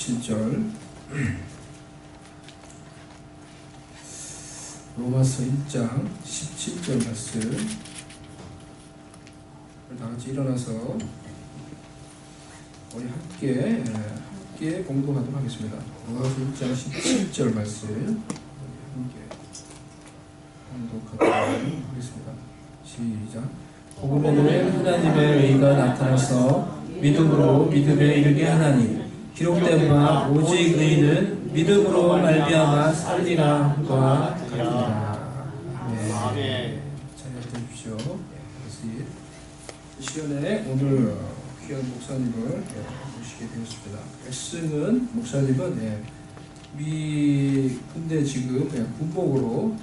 17절 로마서 1장 17절 말씀 다같이 일어나서 우리 함께 공독하도록 하겠습니다. 로마서 1장 17절 말씀 함께 공독하도록 하겠습니다. 시작. 복음에는 하나님의 의가 나타나서 믿음으로 믿음에 이르게 하나니 기록된 바 오직 의인은 믿음으로 말미암아 살리라 함과 같으니라. 아멘. 잘 해주십시오. 이 시간에 오늘 귀한 목사님을 모시게 되었습니다. X는 목사님은 군대 지금 군복으로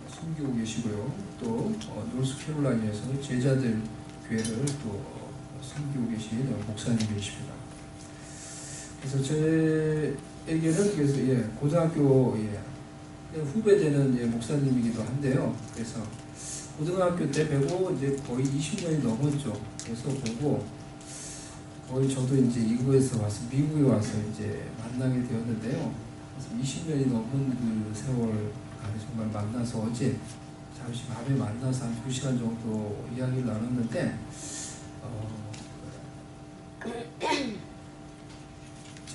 섬기고 계시고요. 또 노스캐롤라이나에서 제자들 교회를 또 섬기고 계신 목사님이십니다. 그래서 저에게는 고등학교 후배되는 목사님이기도 한데요. 그래서 고등학교 때 뵈고 이제 거의 20년이 넘었죠. 그래서 보고 거의 저도 이제 미국에 와서 이제 만나게 되었는데요. 그래서 20년이 넘은 그 세월 정말 만나서 어제 잠시 밤에 만나서 한 2시간 정도 이야기를 나눴는데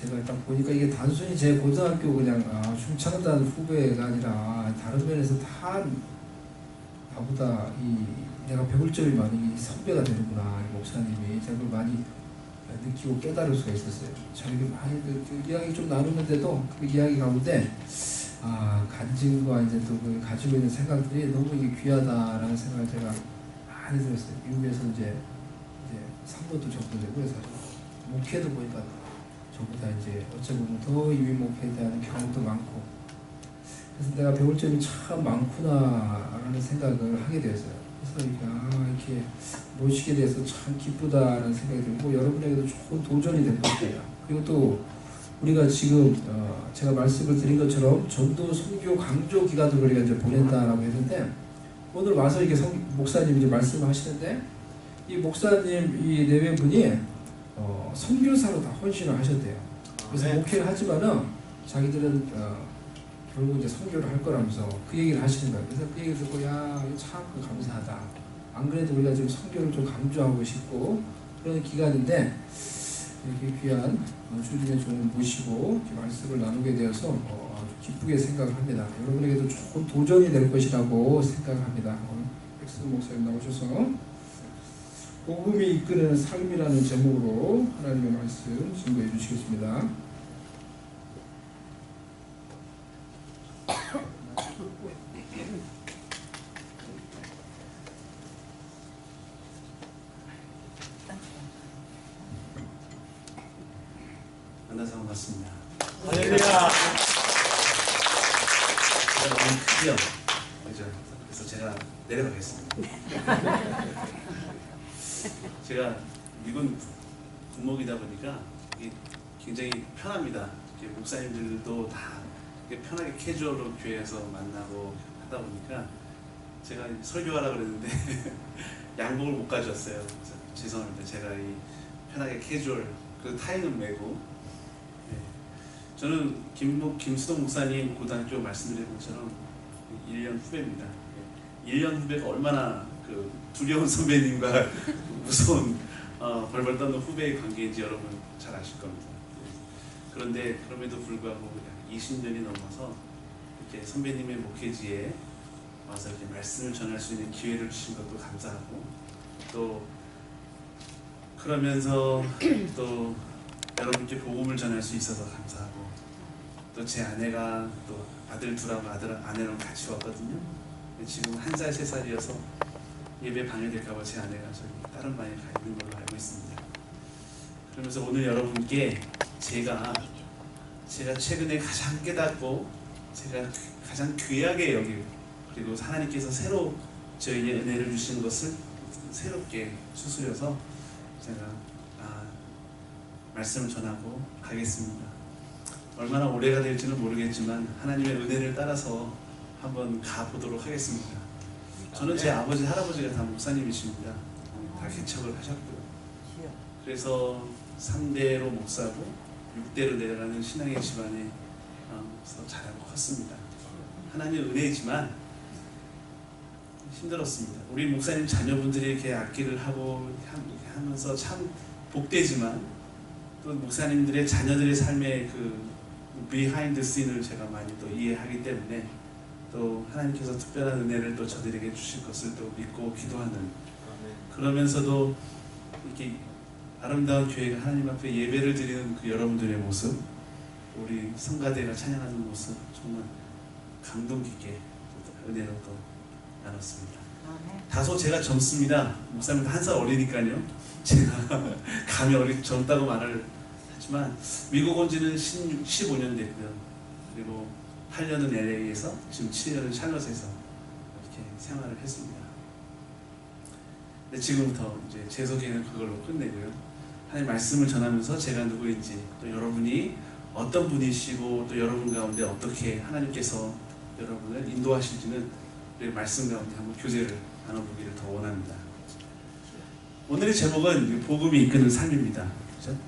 제가 딱 보니까 이게 단순히 제 고등학교 그냥 중창단 후배가 아니라 다른 면에서 다 나보다 내가 배울 점이 많이 선배가 되는구나. 목사님이 제가 그걸 많이 느끼고 깨달을 수가 있었어요. 참 이렇게 많이 그 이야기 좀 나누는데도 그 이야기 가운데 간증과 이제 또 그 가지고 있는 생각들이 너무 이게 귀하다라는 생각을 제가 많이 들었어요. 미국에서 이제 상도도 접근되고 그래서 목회도 보니까 저보다 이제 어찌 보면 더 이미 목회에 대한 경험도 많고 그래서 내가 배울 점이 참 많구나라는 생각을 하게 되었어요. 그래서 이렇게 모시게 돼서 참 기쁘다라는 생각이 들고 여러분에게도 좋은 도전이 될 것이에요. 그리고 또 우리가 지금 제가 말씀을 드린 것처럼 전도 선교 강조 기간을 우리가 이제 보낸다라고 했는데 오늘 와서 이게 목사님이 이제 말씀을 하시는데 이 목사님 이 내외분이 선교사로 다 헌신을 하셨대요. 그래서 목회를 하지만은 자기들은 결국 이제 선교를 할 거라면서 그 얘기를 하시는 거예요. 그래서 그 얘기를 듣고 참 감사하다. 안 그래도 우리가 지금 선교를 좀 강조하고 싶고 그런 기간인데 이렇게 귀한 주님의 종을 모시고 말씀을 나누게 되어서 아주 기쁘게 생각을 합니다. 여러분에게도 좋은 도전이 될 것이라고 생각합니다. 오늘 백승 목사님 나오셔서 복음이 이끄는 삶이라는 제목으로 하나님의 말씀 증거해 주시겠습니다. 만나서 반갑습니다. 할렐루야. 너무 크죠? 그죠? 그래서 제가 내려가겠습니다. 제가 미군 군목이다 보니까 굉장히 편합니다. 목사님들도 다 편하게 캐주얼로 교회에서 만나고 하다 보니까 제가 설교하라 그랬는데 양복을 못 가져왔어요. 그래서 죄송합니다. 제가 편하게 캐주얼 그 타이는 메고 저는 김수동 목사님 고등학교 말씀드린 것처럼 1년 후배입니다. 1년 후배가 얼마나 그 두려운 선배님과 무서운 벌벌 떠는 후배의 관계인지 여러분 잘 아실 겁니다. 그런데 그럼에도 불구하고 20년이 넘어서 이렇게 선배님의 목회지에 와서 이렇게 말씀을 전할 수 있는 기회를 주신 것도 감사하고 또 그러면서 또 여러분께 복음을 전할 수 있어서 감사하고 또 제 아내가 또 아들 둘하고 아내랑 같이 왔거든요. 지금 1살, 3살이어서 예배 방해될까봐 제 아내가 저기 다른 방에 가 있는 걸로 알고 있습니다. 그러면서 오늘 여러분께 제가 최근에 가장 깨닫고 제가 가장 귀하게 여기고 그리고 하나님께서 새로 저희에게 은혜를 주신 것을 새롭게 추스려서 제가 말씀을 전하고 가겠습니다. 얼마나 오래가 될지는 모르겠지만 하나님의 은혜를 따라서 한번 가보도록 하겠습니다. 저는 제 아버지, 할아버지가 다 목사님이십니다. 다 개척을 하셨고요. 그래서 3대로 목사고 육대로 내려가는 신앙의 집안에서 자라고 컸습니다. 하나님의 은혜이지만 힘들었습니다. 우리 목사님 자녀분들이 이렇게 악기를 하면서 참 복되지만 또 목사님들의 자녀들의 삶의 그 비하인드 씬을 제가 많이 또 이해하기 때문에 또 하나님께서 특별한 은혜를 또 저들에게 주실 것을 또 믿고 기도하는, 그러면서도 이렇게 아름다운 교회가 하나님 앞에 예배를 드리는 그 여러분들의 모습, 우리 성가대가 찬양하는 모습 정말 감동 깊게 은혜로 또 나눴습니다. 다소 제가 젊습니다. 목사님 한 살 어리니까요. 제가 감이 젊다고 말을 하지만 미국 온 지는 15년 됐고요. 그리고 8년은 LA에서 지금 7년은 샬럿에서 이렇게 생활을 했습니다. 근데 지금부터 이제 제 소개는 그걸로 끝내고요. 하나님 말씀을 전하면서 제가 누구인지, 또 여러분이 어떤 분이시고 또 여러분 가운데 어떻게 하나님께서 여러분을 인도하실지는 우리 말씀 가운데 한번 교제를 나눠보기를 더 원합니다. 오늘의 제목은 복음이 이끄는 삶입니다.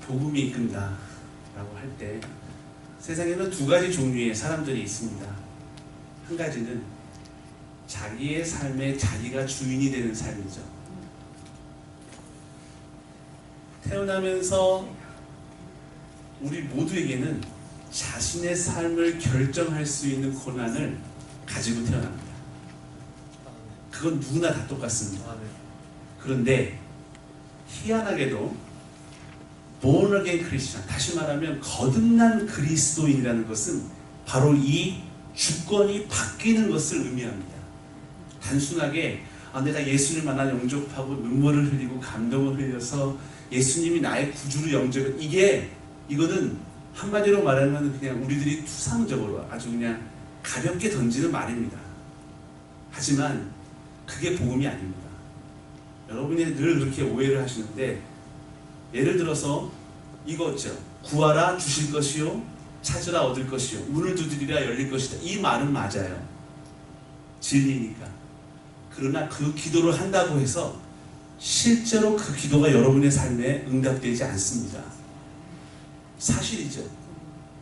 복음이 이끈다 라고 할 때 세상에는 두 가지 종류의 사람들이 있습니다. 한 가지는 자기의 삶에 자기가 주인이 되는 삶이죠. 태어나면서 우리 모두에게는 자신의 삶을 결정할 수 있는 권한을 가지고 태어납니다. 그건 누구나 다 똑같습니다. 그런데 희한하게도 born again Christian, 다시 말하면 거듭난 그리스도인이라는 것은 바로 이 주권이 바뀌는 것을 의미합니다. 단순하게 내가 예수를 만나 영접하고 눈물을 흘리고 감동을 흘려서 예수님이 나의 구주로 영접해, 이거는 한마디로 말하면 그냥 우리들이 투상적으로 아주 그냥 가볍게 던지는 말입니다. 하지만 그게 복음이 아닙니다. 여러분이 늘 그렇게 오해를 하시는데, 예를 들어서 이거죠. 구하라 주실 것이요, 찾으라 얻을 것이요, 문을 두드리라 열릴 것이다. 이 말은 맞아요. 진리니까. 그러나 그 기도를 한다고 해서 실제로 그 기도가 여러분의 삶에 응답되지 않습니다. 사실이죠.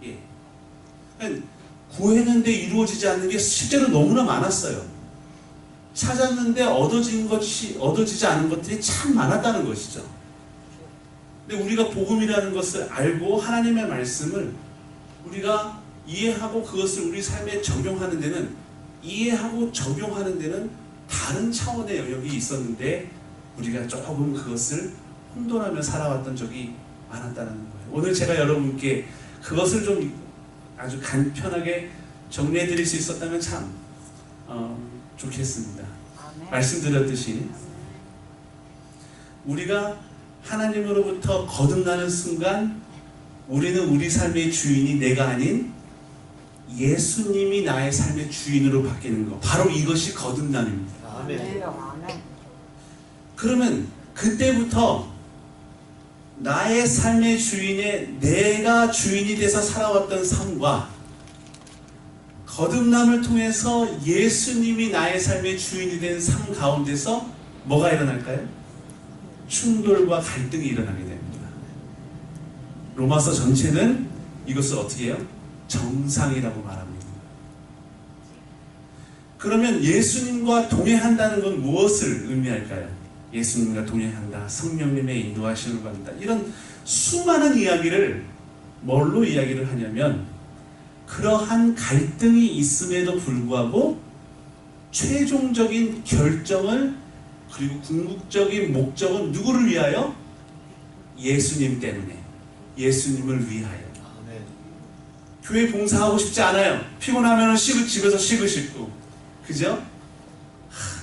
예. 구했는데 이루어지지 않는 게 실제로 너무나 많았어요. 찾았는데 얻어지지 않은 것들이 참 많았다는 것이죠. 근데 우리가 복음이라는 것을 알고 하나님의 말씀을 우리가 이해하고 그것을 우리 삶에 적용하는 데는, 이해하고 적용하는 데는 다른 차원의 영역이 있었는데 우리가 조금 그것을 혼돈하며 살아왔던 적이 많았다는 거예요. 오늘 제가 여러분께 그것을 좀 아주 간편하게 정리해 드릴 수 있었다면 참 좋겠습니다. 말씀드렸듯이 우리가 하나님으로부터 거듭나는 순간 우리는 우리 삶의 주인이 내가 아닌 예수님이 나의 삶의 주인으로 바뀌는 것, 바로 이것이 거듭남입니다. 아멘. 그러면 그때부터 나의 삶의 주인에 내가 주인이 돼서 살아왔던 삶과 거듭남을 통해서 예수님이 나의 삶의 주인이 된 삶 가운데서 뭐가 일어날까요? 충돌과 갈등이 일어나게 됩니다. 로마서 전체는 이것을 어떻게 해요? 정상이라고 말합니다. 그러면 예수님과 동행한다는 건 무엇을 의미할까요? 예수님과 동행한다, 성령님의 인도하심을 받는다, 이런 수많은 이야기를 뭘로 이야기를 하냐면, 그러한 갈등이 있음에도 불구하고 최종적인 결정을, 그리고 궁극적인 목적은 누구를 위하여? 예수님 때문에, 예수님을 위하여. 교회 봉사하고 싶지 않아요. 피곤하면 집에서 쉬고 싶고, 그죠?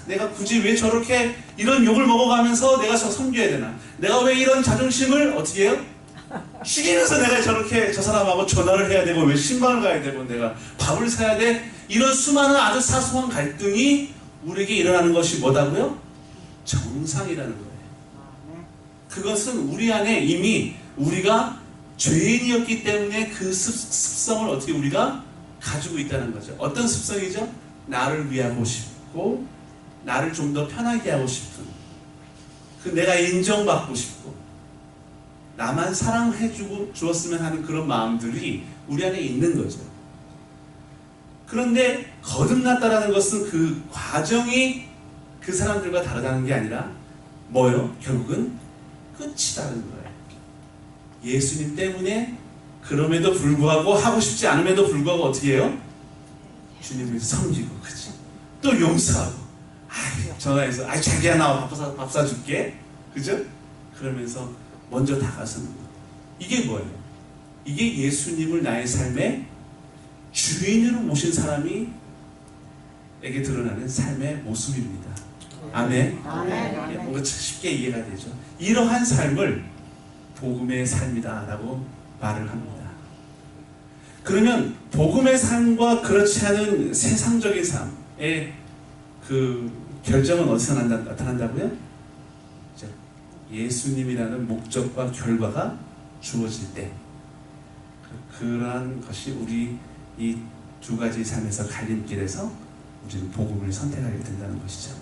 내가 굳이 왜 저렇게 이런 욕을 먹어가면서 내가 섬겨야 되나? 내가 왜 이런 자존심을 어떻게 해요? 죽이면서 내가 저렇게 저 사람하고 전화를 해야 되고, 왜 신방을 가야 되고, 내가 밥을 사야 돼? 이런 수많은 아주 사소한 갈등이 우리에게 일어나는 것이 뭐다고요? 정상이라는 거예요. 그것은 우리 안에 이미 우리가 죄인이었기 때문에 그 습성을 어떻게 우리가 가지고 있다는 거죠. 어떤 습성이죠? 나를 위하고 싶고, 나를 좀 더 편하게 하고 싶은, 그 내가 인정받고 싶고, 나만 사랑해 주었으면 하는 그런 마음들이 우리 안에 있는 거죠. 그런데 거듭났다라는 것은 그 과정이 그 사람들과 다르다는 게 아니라 뭐요? 결국은 끝이 다른 거예요. 예수님 때문에 그럼에도 불구하고 하고 싶지 않음에도 불구하고 어떻게 해요? 주님을 섬기고, 그치? 또 용서하고, 전화해서 자기야 나 밥 사줄게, 그죠? 그러면서 먼저 다가서는 거. 이게 뭐예요? 이게 예수님을 나의 삶의 주인으로 모신 사람이 에게 드러나는 삶의 모습입니다. 아멘. 아멘. 뭔가 쉽게 이해가 되죠. 이러한 삶을 복음의 삶이다라고 말을 합니다. 그러면 복음의 삶과 그렇지 않은 세상적인 삶의 그 결정은 어디서 나타난다고요? 예수님이라는 목적과 결과가 주어질 때, 그러한 것이 우리 이 두 가지 삶에서 갈림길에서 우리는 복음을 선택하게 된다는 것이죠.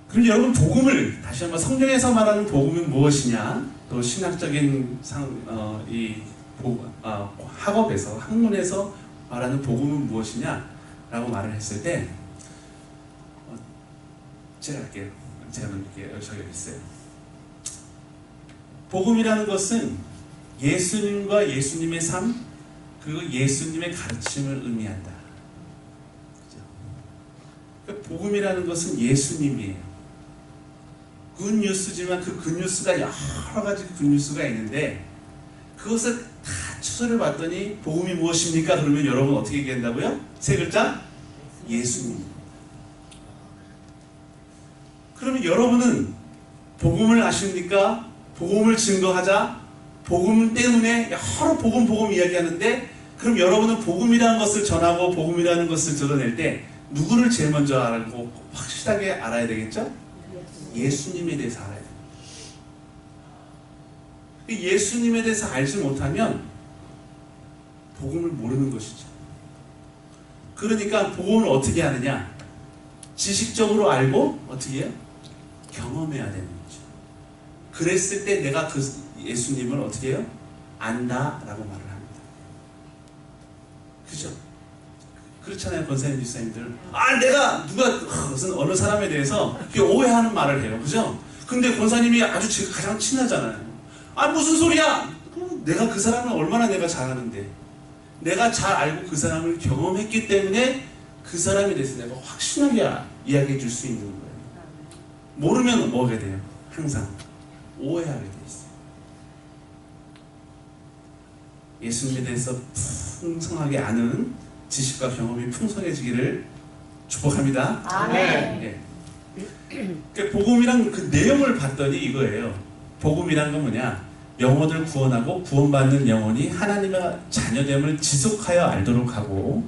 그럼 여러분, 복음을 다시 한번 성경에서 말하는 복음은 무엇이냐? 또 신학적인 학업에서, 학문에서 말하는 복음은 무엇이냐라고 말을 했을 때, 제가 할게요. 제가 이렇게 적혀 있어요. 복음이라는 것은 예수님과 예수님의 삶, 그리고 예수님의 가르침을 의미한다. 그러니까 복음이라는 것은 예수님이에요. 굿뉴스지만 그 굿뉴스가 여러 가지 굿뉴스가 있는데, 그것을 다 추서를 봤더니 복음이 무엇입니까? 그러면 여러분 어떻게 얘기한다고요? 세 글자? 예수님. 그러면 여러분은 복음을 아십니까? 복음을 증거하자, 복음 때문에 여러 복음 이야기하는데, 그럼 여러분은 복음이라는 것을 전하고 복음이라는 것을 드러낼 때 누구를 제일 먼저 알고 확실하게 알아야 되겠죠? 예수님에 대해서 알아야 돼요. 예수님에 대해서 알지 못하면 복음을 모르는 것이죠. 그러니까 복음을 어떻게 하느냐? 지식적으로 알고 어떻게 해요? 경험해야 되는 거죠. 그랬을 때 내가 그 예수님을 어떻게 해요? 안다라고 말을 합니다. 그죠? 그렇잖아요, 권사님, 집사님들. 내가 무슨 어느 사람에 대해서 오해하는 말을 해요. 그죠? 근데 권사님이 아주 지금 가장 친하잖아요. 무슨 소리야! 내가 그 사람을 얼마나 내가 잘 아는데. 내가 잘 알고 그 사람을 경험했기 때문에 그 사람에 대해서 내가 확신하게 이야기해 줄 수 있는 거예요. 모르면 뭐하게 돼요? 항상 오해하게 돼 있어요. 예수님에 대해서 풍성하게 아는 지식과 경험이 풍성해지기를 축복합니다. 아멘. 네. 그러니까 복음이란 그 내용을 봤더니 이거예요. 복음이란 건 뭐냐? 영혼을 구원하고 구원받는 영혼이 하나님의 자녀됨을 지속하여 알도록 하고,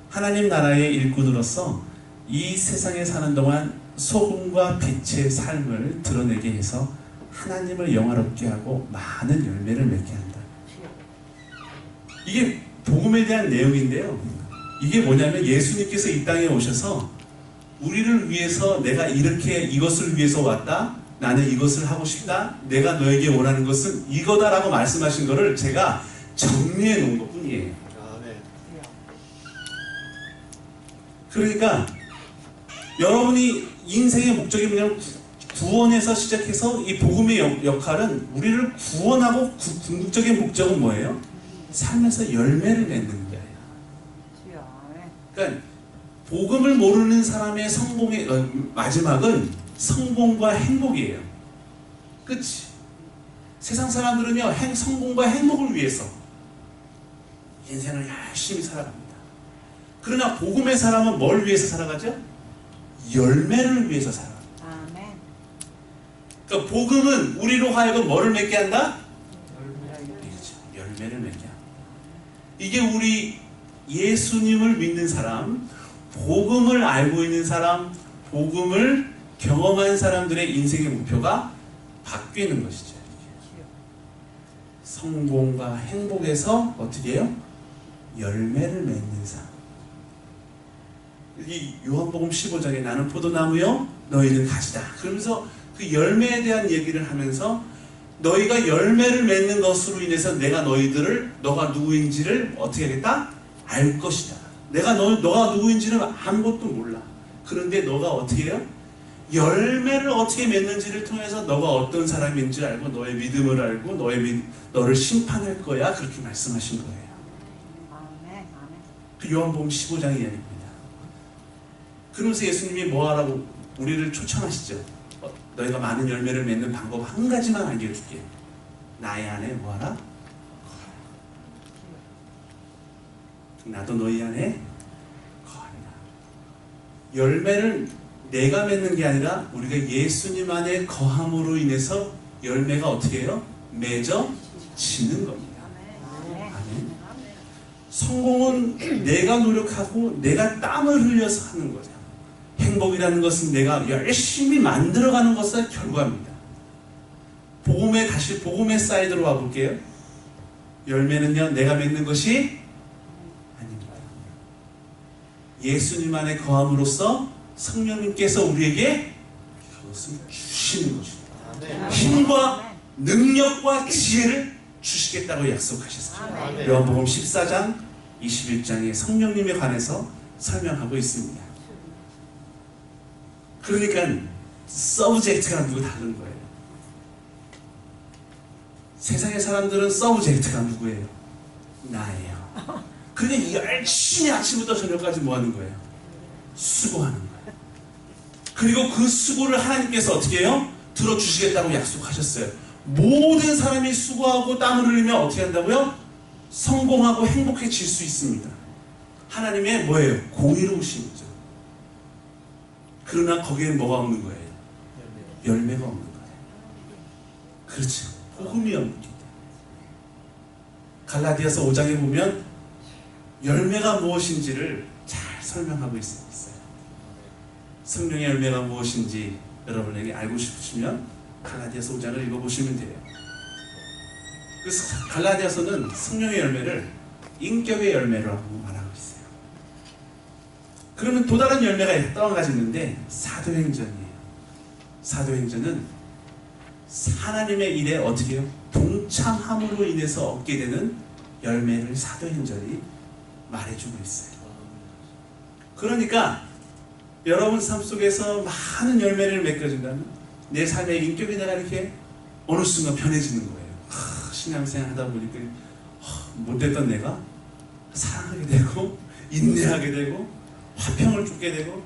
하나님 나라의 일꾼으로서 이 세상에 사는 동안 소금과 빛의 삶을 드러내게 해서 하나님을 영화롭게 하고 많은 열매를 맺게 한다. 이게 복음에 대한 내용인데요. 이게 뭐냐면 예수님께서 이 땅에 오셔서 우리를 위해서 내가 이렇게 이것을 위해서 왔다, 나는 이것을 하고 싶다, 내가 너에게 원하는 것은 이거다라고 말씀하신 거를 제가 정리해 놓은 것 뿐이에요. 그러니까 여러분이 인생의 목적이 뭐냐면 구원에서 시작해서 이 복음의 역할은 우리를 구원하고 궁극적인 목적은 뭐예요? 삶에서 열매를 맺는 거예요. 그러니까 복음을 모르는 사람의 성공의 마지막은 성공과 행복이에요. 그치? 세상 사람들은요, 성공과 행복을 위해서 인생을 열심히 살아갑니다. 그러나 복음의 사람은 뭘 위해서 살아가죠? 열매를 위해서 살아갑니다. 아멘. 그러니까 복음은 우리로 하여금 뭐를 맺게 한다? 열매를 맺게 한다. 이게 우리 예수님을 믿는 사람, 복음을 알고 있는 사람, 복음을 경험한 사람들의 인생의 목표가 바뀌는 것이죠. 성공과 행복에서 어떻게 해요? 열매를 맺는 사람. 이 요한복음 15장에 나는 포도나무요 너희는 가지다. 그러면서 그 열매에 대한 얘기를 하면서 너희가 열매를 맺는 것으로 인해서 내가 너가 누구인지를 어떻게 하겠다? 알 것이다. 너가 누구인지는 아무것도 몰라. 그런데 너가 어떻게 해요? 열매를 어떻게 맺는지를 통해서 너가 어떤 사람인지 알고 너의 믿음을 알고 너를 심판할 거야. 그렇게 말씀하신 거예요. 그 요한복음 15장의 이야기입니다. 그러면서 예수님이 뭐하라고 우리를 초청하시죠. 너희가 많은 열매를 맺는 방법 한 가지만 알려줄게. 나의 안에 뭐하라? 나도 너희 안에 거하리라. 열매를 내가 맺는 게 아니라 우리가 예수님 안에 거함으로 인해서 열매가 어떻게 해요? 맺어지는 겁니다. 아멘. 성공은 내가 노력하고 내가 땀을 흘려서 하는 거죠. 행복이라는 것은 내가 열심히 만들어가는 것의 결과입니다. 복음의 사이드로 와볼게요. 열매는요, 내가 맺는 것이 아닙니다. 예수님 안에 거함으로써 성령님께서 우리에게 그것을 주시는 것입니다. 힘과 능력과 지혜를 주시겠다고 약속하셨습니다. 요한복음 14장 21장에 성령님에 관해서 설명하고 있습니다. 그러니까 서브젝트가 누구 다른 거예요. 세상의 사람들은 서브젝트가 누구예요? 나예요. 그러니까 열심히 아침부터 저녁까지 뭐 하는 거예요? 수고하는 거예요. 그리고 그 수고를 하나님께서 어떻게 해요? 들어주시겠다고 약속하셨어요. 모든 사람이 수고하고 땀을 흘리면 어떻게 한다고요? 성공하고 행복해질 수 있습니다. 하나님의 뭐예요? 공의로우신 거죠. 그러나 거기에는 뭐가 없는 거예요? 열매가 없는 거예요. 그렇죠. 복음이 없는 게. 갈라디아서 5장에 보면 열매가 무엇인지를 잘 설명하고 있어요. 성령의 열매가 무엇인지 여러분에게 알고 싶으시면 갈라디아서 5장을 읽어보시면 돼요. 그래서 갈라디아서는 성령의 열매를 인격의 열매라고 말하고 있어요. 그러면 또 다른 열매가 또 한 가지 있는데 사도행전이에요. 사도행전은 하나님의 일에 어떻게 해요? 동참함으로 인해서 얻게 되는 열매를 사도행전이 말해주고 있어요. 그러니까 여러분 삶 속에서 많은 열매를 맺어준다면 내 삶의 인격이 내가 이렇게 어느 순간 변해지는 거예요. 신앙생활 하다 보니까 못됐던 내가 사랑하게 되고 인내하게 되고 화평을 쫓게 되고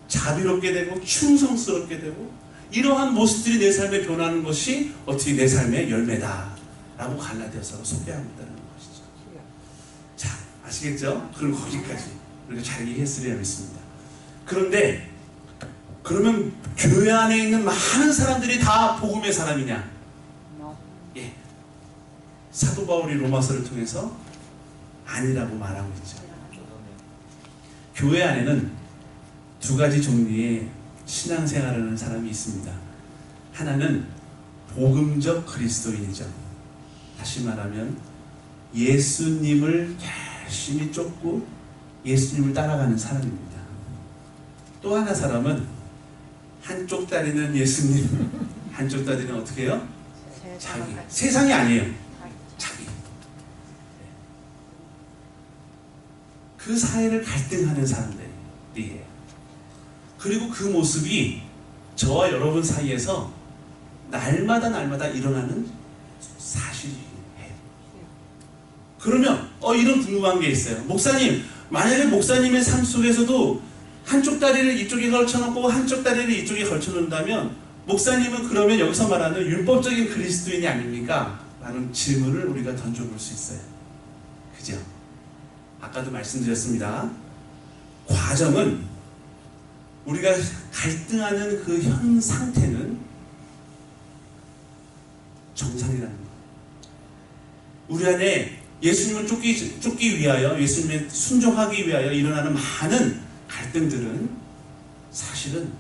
자비롭게 되고 충성스럽게 되고 이러한 모습들이 내 삶에 변하는 것이 어떻게 내 삶의 열매다라고 갈라디아서로 소개하고 있다는 것이죠. 자, 아시겠죠? 그럼 거기까지 우리가 잘 이해했으리라 믿습니다. 그런데 그러면 교회 안에 있는 많은 사람들이 다 복음의 사람이냐? 예. 사도 바울이 로마서를 통해서 아니라고 말하고 있죠. 교회 안에는 두 가지 종류의 신앙생활을 하는 사람이 있습니다. 하나는 복음적 그리스도인이죠. 다시 말하면 예수님을 열심히 쫓고 예수님을 따라가는 사람입니다. 또 하나 사람은 한쪽 다리는 예수님, 한쪽 다리는 어떻게 해요? 자기. 세상이 아니에요. 자기. 그 사이를 갈등하는 사람들이에요. 그리고 그 모습이 저와 여러분 사이에서 날마다 일어나는 사실이에요. 그러면 이런 궁금한 게 있어요. 목사님, 만약에 목사님의 삶 속에서도 한쪽 다리를 이쪽에 걸쳐놓고 한쪽 다리를 이쪽에 걸쳐놓는다면 목사님은 그러면 여기서 말하는 율법적인 그리스도인이 아닙니까? 라는 질문을 우리가 던져볼 수 있어요. 그죠? 아까도 말씀드렸습니다. 과정은 우리가 갈등하는 그 현 상태는 정상이라는 거예요. 우리 안에 예수님을 쫓기 위하여, 예수님에 순종하기 위하여 일어나는 많은 갈등들은 사실은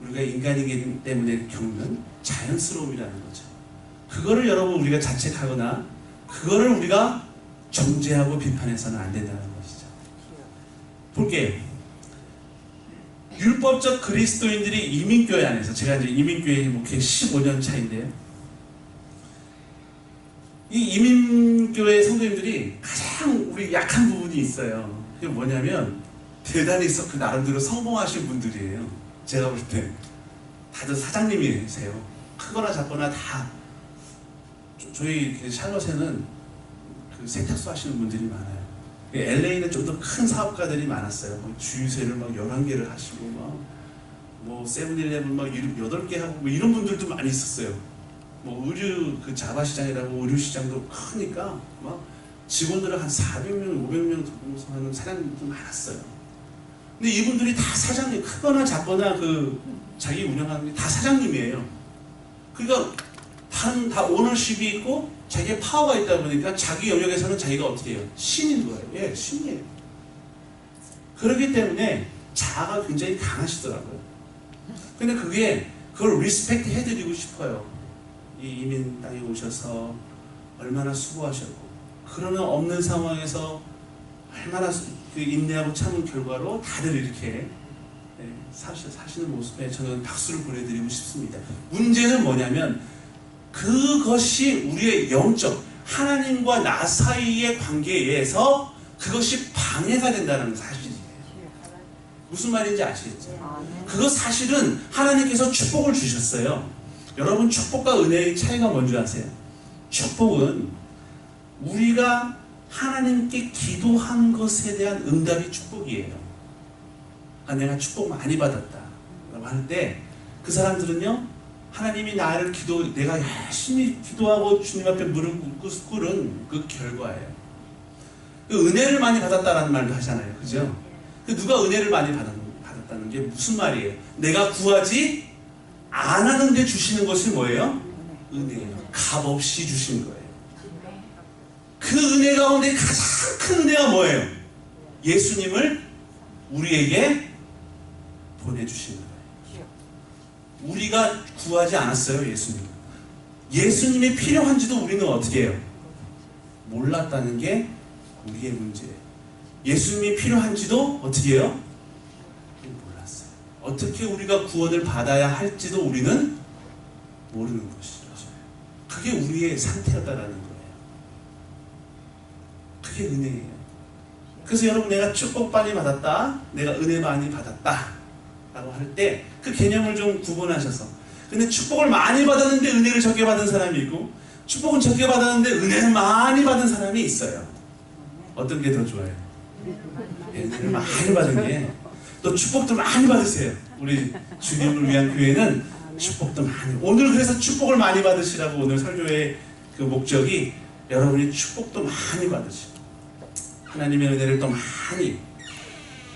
우리가 인간이기 때문에 겪는 자연스러움이라는 거죠. 그거를 여러분 우리가 자책하거나 그거를 우리가 정죄하고 비판해서는 안 된다는 것이죠. 볼게요. 율법적 그리스도인들이 이민교회 안에서, 제가 이제 이민교회 목회 15년 차인데요. 이 이민교회 성도님들이 가장 우리 약한 부분이 있어요. 그게 뭐냐면 대단히 그 나름대로 성공하신 분들이에요. 제가 볼 때 다들 사장님이세요. 크거나 작거나 다. 저희 샬롯에는 그 세탁소 하시는 분들이 많아요. LA는 좀 더 큰 사업가들이 많았어요. 뭐 주유소를 막 11개를 하시고 뭐 세븐일레븐 막 8개 하고 뭐 이런 분들도 많이 있었어요. 뭐 의류 그 자바시장이라고 의류 시장도 크니까 막 직원들을 한 400명, 500명 동성하는 사장님도 많았어요. 근데 이분들이 다 사장님, 크거나 작거나 그 자기 운영하는 게 다 사장님이에요. 그러니까 다 오너십이 있고 자기의 파워가 있다 보니까 자기 영역에서는 자기가 어떻게 해요? 신인 거예요. 예, 신이에요. 그렇기 때문에 자아가 굉장히 강하시더라고요. 근데 그걸 리스펙트 해드리고 싶어요. 이 이민 땅에 오셔서 얼마나 수고하셨고, 그러나 없는 상황에서 얼마나 그 인내하고 참은 결과로 다들 이렇게 사시는 모습에 저는 박수를 보내드리고 싶습니다. 문제는 뭐냐면 그것이 우리의 영적 하나님과 나 사이의 관계에서 그것이 방해가 된다는 사실이에요. 무슨 말인지 아시겠죠? 그거 사실은 하나님께서 축복을 주셨어요. 여러분, 축복과 은혜의 차이가 뭔지 아세요? 축복은 우리가 하나님께 기도한 것에 대한 응답이 축복이에요. 내가 축복 많이 받았다 라고 할 때 그 사람들은요, 하나님이 내가 열심히 기도하고 주님 앞에 무릎 꿇은 그 결과예요. 그 은혜를 많이 받았다라는 말도 하잖아요. 그죠? 누가 은혜를 많이 받았다는 게 무슨 말이에요? 내가 구하지 않았는데 주시는 것이 뭐예요? 은혜예요. 값없이 주신 거예요. 그 은혜 가운데 가장 큰 은혜가 뭐예요? 예수님을 우리에게 보내주신 거예요. 우리가 구하지 않았어요, 예수님. 예수님이 필요한지도 우리는 어떻게 해요? 몰랐다는 게 우리의 문제예요. 예수님이 필요한지도 어떻게 해요? 몰랐어요. 어떻게 우리가 구원을 받아야 할지도 우리는 모르는 것이죠. 그게 우리의 상태였다라는 거예요. 그게 은혜예요. 그래서 여러분, 내가 축복 많이 받았다, 내가 은혜 많이 받았다 라고 할 때 그 개념을 좀 구분하셔서, 근데 축복을 많이 받았는데 은혜를 적게 받은 사람이 있고, 축복은 적게 받았는데 은혜를 많이 받은 사람이 있어요. 어떤 게 더 좋아요? 은혜를 많이 받은 게. 또 축복도 많이 받으세요. 우리 주님을 위한 교회는 축복도 많이. 오늘 그래서 축복을 많이 받으시라고 오늘 설교의 그 목적이 여러분이 축복도 많이 받으시고 하나님의 은혜를 또 많이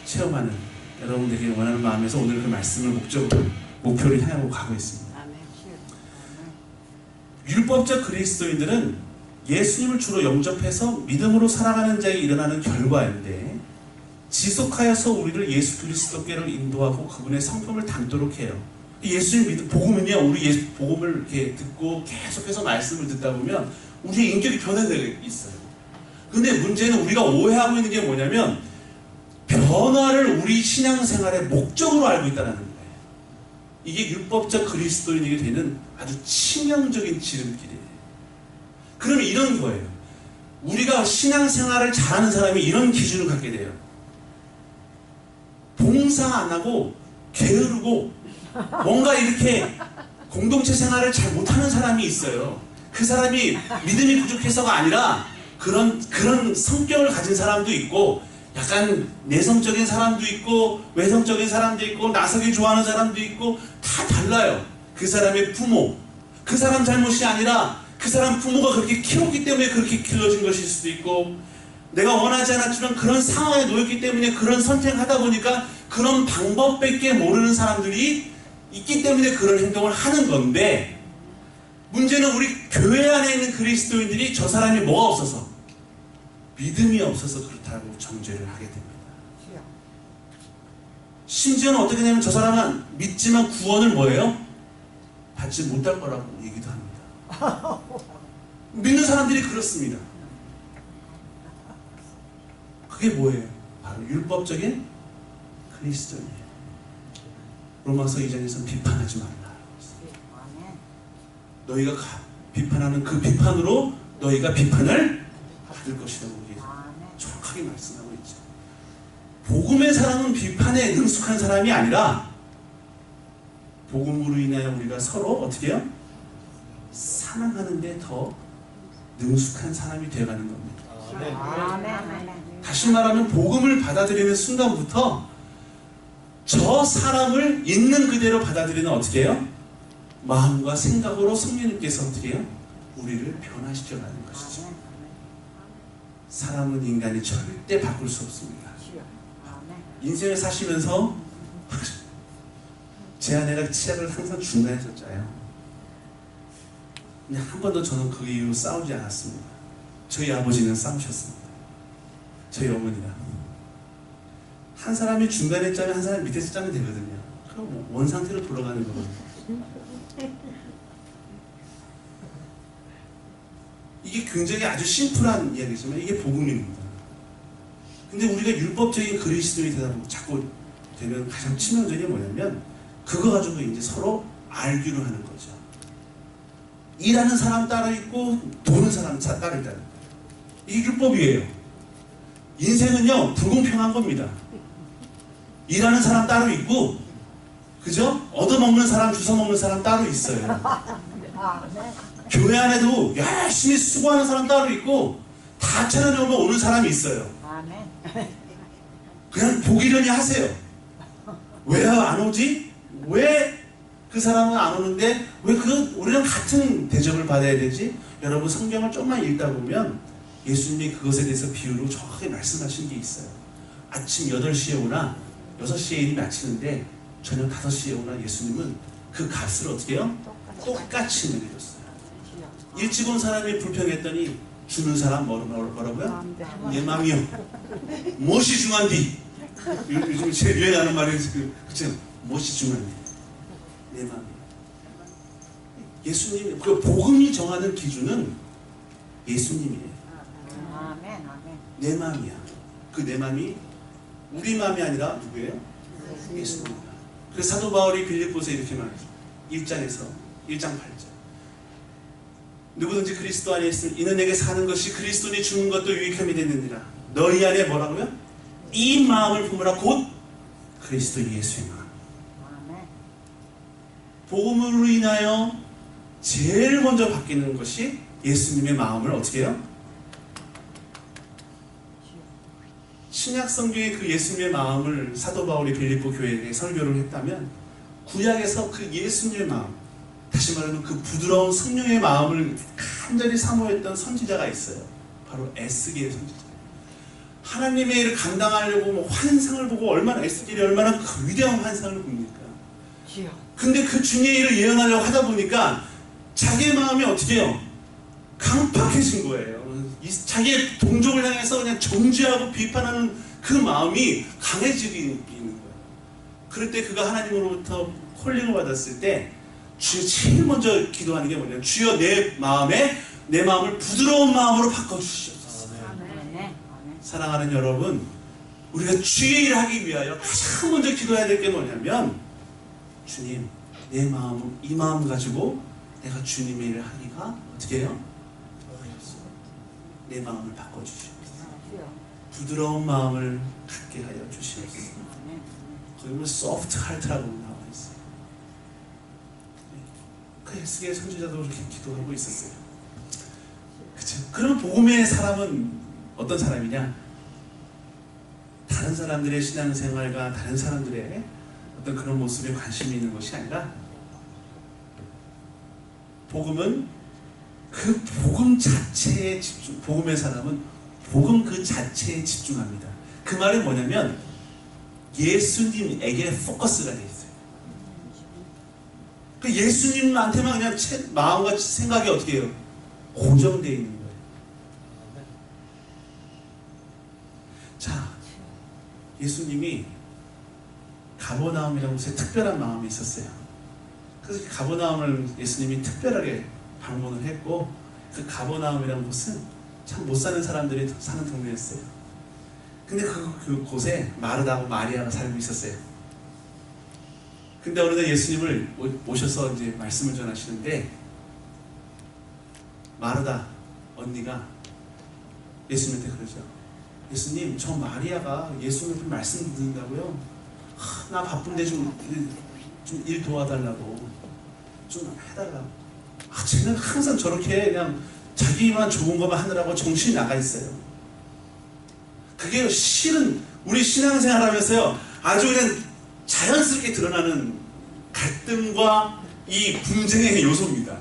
체험하는 여러분들에게 원하는 마음에서 오늘 그 말씀을 목표를 향하고 가고 있습니다. 율법적 그리스도인들은 예수님을 주로 영접해서 믿음으로 살아가는 자에 일어나는 결과인데, 지속하여서 우리를 예수 그리스도께로 인도하고 그분의 성품을 담도록 해요. 예수님 믿음, 복음은요, 우리 복음을 이렇게 듣고 계속해서 말씀을 듣다 보면 우리의 인격이 변화되어 있어요. 근데 문제는 우리가 오해하고 있는 게 뭐냐면, 변화를 우리 신앙생활의 목적으로 알고 있다는 거예요. 이게 율법적 그리스도인에게 되는 아주 치명적인 지름길이에요. 그러면 이런 거예요. 우리가 신앙생활을 잘하는 사람이 이런 기준을 갖게 돼요. 봉사 안 하고 게으르고 뭔가 이렇게 공동체 생활을 잘 못하는 사람이 있어요. 그 사람이 믿음이 부족해서가 아니라 그런 성격을 가진 사람도 있고, 약간 내성적인 사람도 있고 외성적인 사람도 있고 나서기 좋아하는 사람도 있고, 다 달라요. 그 사람의 부모, 그 사람 잘못이 아니라 그 사람 부모가 그렇게 키웠기 때문에 그렇게 길러진 것일 수도 있고, 내가 원하지 않았지만 그런 상황에 놓였기 때문에 그런 선택을 하다 보니까 그런 방법밖에 모르는 사람들이 있기 때문에 그런 행동을 하는 건데, 문제는 우리 교회 안에 있는 그리스도인들이 저 사람이 뭐가 없어서, 믿음이 없어서 그렇다고 정죄를 하게 됩니다. 심지어는 어떻게 되냐면 저 사람은 믿지만 구원을 뭐예요? 받지 못할 거라고 얘기도 합니다. 믿는 사람들이 그렇습니다. 그게 뭐예요? 바로 율법적인 그리스도인이에요. 로마서 2장에서는 비판하지 말라. 너희가 비판하는 그 비판으로 너희가 비판을 받을 것이라고 정확하게 말씀하고 있죠. 복음의 사람은 비판에 능숙한 사람이 아니라 복음으로 인하여 우리가 서로 어떻게 해요? 사랑하는 데 더 능숙한 사람이 되어가는 겁니다. 다시 말하면 복음을 받아들이는 순간부터 저 사람을 있는 그대로 받아들이는 어떻게 해요? 마음과 생각으로 성령님께서 어떻게 해요? 우리를 변화시켜가는 것이죠. 사람은 인간이 절대 바꿀 수 없습니다. 인생을 사시면서 제 아내가 치약을 항상 중간에서 짜요. 근데 한 번도 저는 그 이후로 싸우지 않았습니다. 저희 아버지는 싸우셨습니다. 저희 어머니가. 한 사람이 중간에 짜면 한 사람이 밑에서 짜면 되거든요. 그럼 원상태로 돌아가는 거거든요. 이게 굉장히 아주 심플한 이야기지만 이게 복음입니다. 근데 우리가 율법적인 그리스도인이 되다 보면 자꾸 되면 가장 치명적인 게 뭐냐면 그거 가지고 이제 서로 알기로 하는 거죠. 일하는 사람 따로 있고 도는 사람 따로 있다는 거예요. 이게 율법이에요. 인생은요 불공평한 겁니다. 일하는 사람 따로 있고 그죠? 얻어먹는 사람 주워먹는 사람 따로 있어요. 교회 안에도 열심히 수고하는 사람 따로 있고 다 차려놓으면 오는 사람이 있어요. 그냥 보기려니 하세요. 왜 안 오지? 왜 그 사람은 안 오는데 왜 우리랑 같은 대접을 받아야 되지? 여러분 성경을 조금만 읽다 보면 예수님이 그것에 대해서 비유로 정확하게 말씀하신 게 있어요. 아침 8시에 오나 6시에 일이 마치는데 저녁 5시에 오나 예수님은 그 값을 어떻게 해요? 똑같이 매겨줬어요. 일찍 온 사람이 불평했더니 주는 사람 뭐라고요? 내 맘이요. 무엇이 중한디? 요즘 제 유행하는 말이 그쵸? 무엇이 중한디? 내 맘이요. 예수님, 그 복음이 정하는 기준은 예수님이에요. 내 맘이야. 그 내 맘이 우리 맘이 아니라 누구예요? 예수님입니다. 그래서 사도 바울이 빌립보서에 이렇게 말하죠. 1장 8절. 누구든지 그리스도 안에 있으면 이는 내게 사는 것이 그리스도니 죽는 것도 유익함이 되느니라. 너희 안에 뭐라고요? 이 마음을 품으라. 곧 그리스도 예수의 마음. 복음으로 인하여 제일 먼저 바뀌는 것이 예수님의 마음을 어떻게 해요? 신약 성경에 그 예수님의 마음을 사도 바울이 빌립보 교회에 설교를 했다면 구약에서 그 예수님의 마음, 다시 말하면 그 부드러운 성령의 마음을 간절히 사모했던 선지자가 있어요. 바로 에스겔 선지자. 하나님의 일을 감당하려고 뭐 환상을 보고 얼마나 에스겔이 얼마나 그 위대한 환상을 봅니까? 근데 그 주님의 일을 예언하려고 하다 보니까 자기의 마음이 어떻게 해요? 강팍해진 거예요. 자기의 동족을 향해서 그냥 정죄하고 비판하는 그 마음이 강해지는 거예요. 그럴 때 그가 하나님으로부터 콜링을 받았을 때 주여 제일 먼저 기도하는 게 뭐냐면 주여 내 마음을 부드러운 마음으로 바꿔주시옵소서. 사랑하는 여러분, 우리가 주의 일을 하기 위하여 가장 먼저 기도해야 될 게 뭐냐면 주님, 내 마음, 이 마음 가지고 내가 주님의 일을 하기가 어떻게 해요? 내 마음을 바꿔주시옵소서. 부드러운 마음을 갖게 하여 주시옵소서. 거기 보면 soft heart라고 나와 있어요. 그 에스겔 선지자도 그렇게 기도하고 있었어요. 그쵸? 그럼 복음의 사람은 어떤 사람이냐? 다른 사람들의 신앙생활과 다른 사람들의 어떤 그런 모습에 관심이 있는 것이 아니라 복음은 그 복음 자체에 집중, 복음의 사람은 복음 그 자체에 집중합니다. 그 말은 뭐냐면 예수님에게 포커스가 되어 있어요. 그 예수님한테만 그냥 마음과 생각이 어떻게 해요? 고정되어 있는 거예요. 자, 예수님이 가버나움이라는 곳에 특별한 마음이 있었어요. 그래서 그가버나움을 예수님이 특별하게 방문을 했고, 그 가버나움이라는 곳은 참 못 사는 사람들이 사는 동네였어요. 근데 그 곳에 마르다하고 마리아가 살고 있었어요. 근데 어느 날 예수님을 모셔서 이제 말씀을 전하시는데 마르다 언니가 예수님한테 그러죠. 예수님, 저 마리아가 예수님 말씀 듣는다고요? 나 바쁜데 좀 일 도와달라고, 좀 해달라고. 쟤는 항상 저렇게 그냥 자기만 좋은 것만 하느라고 정신이 나가 있어요. 그게 실은 우리 신앙생활 하면서요, 아주 그냥 자연스럽게 드러나는 갈등과 이 분쟁의 요소입니다.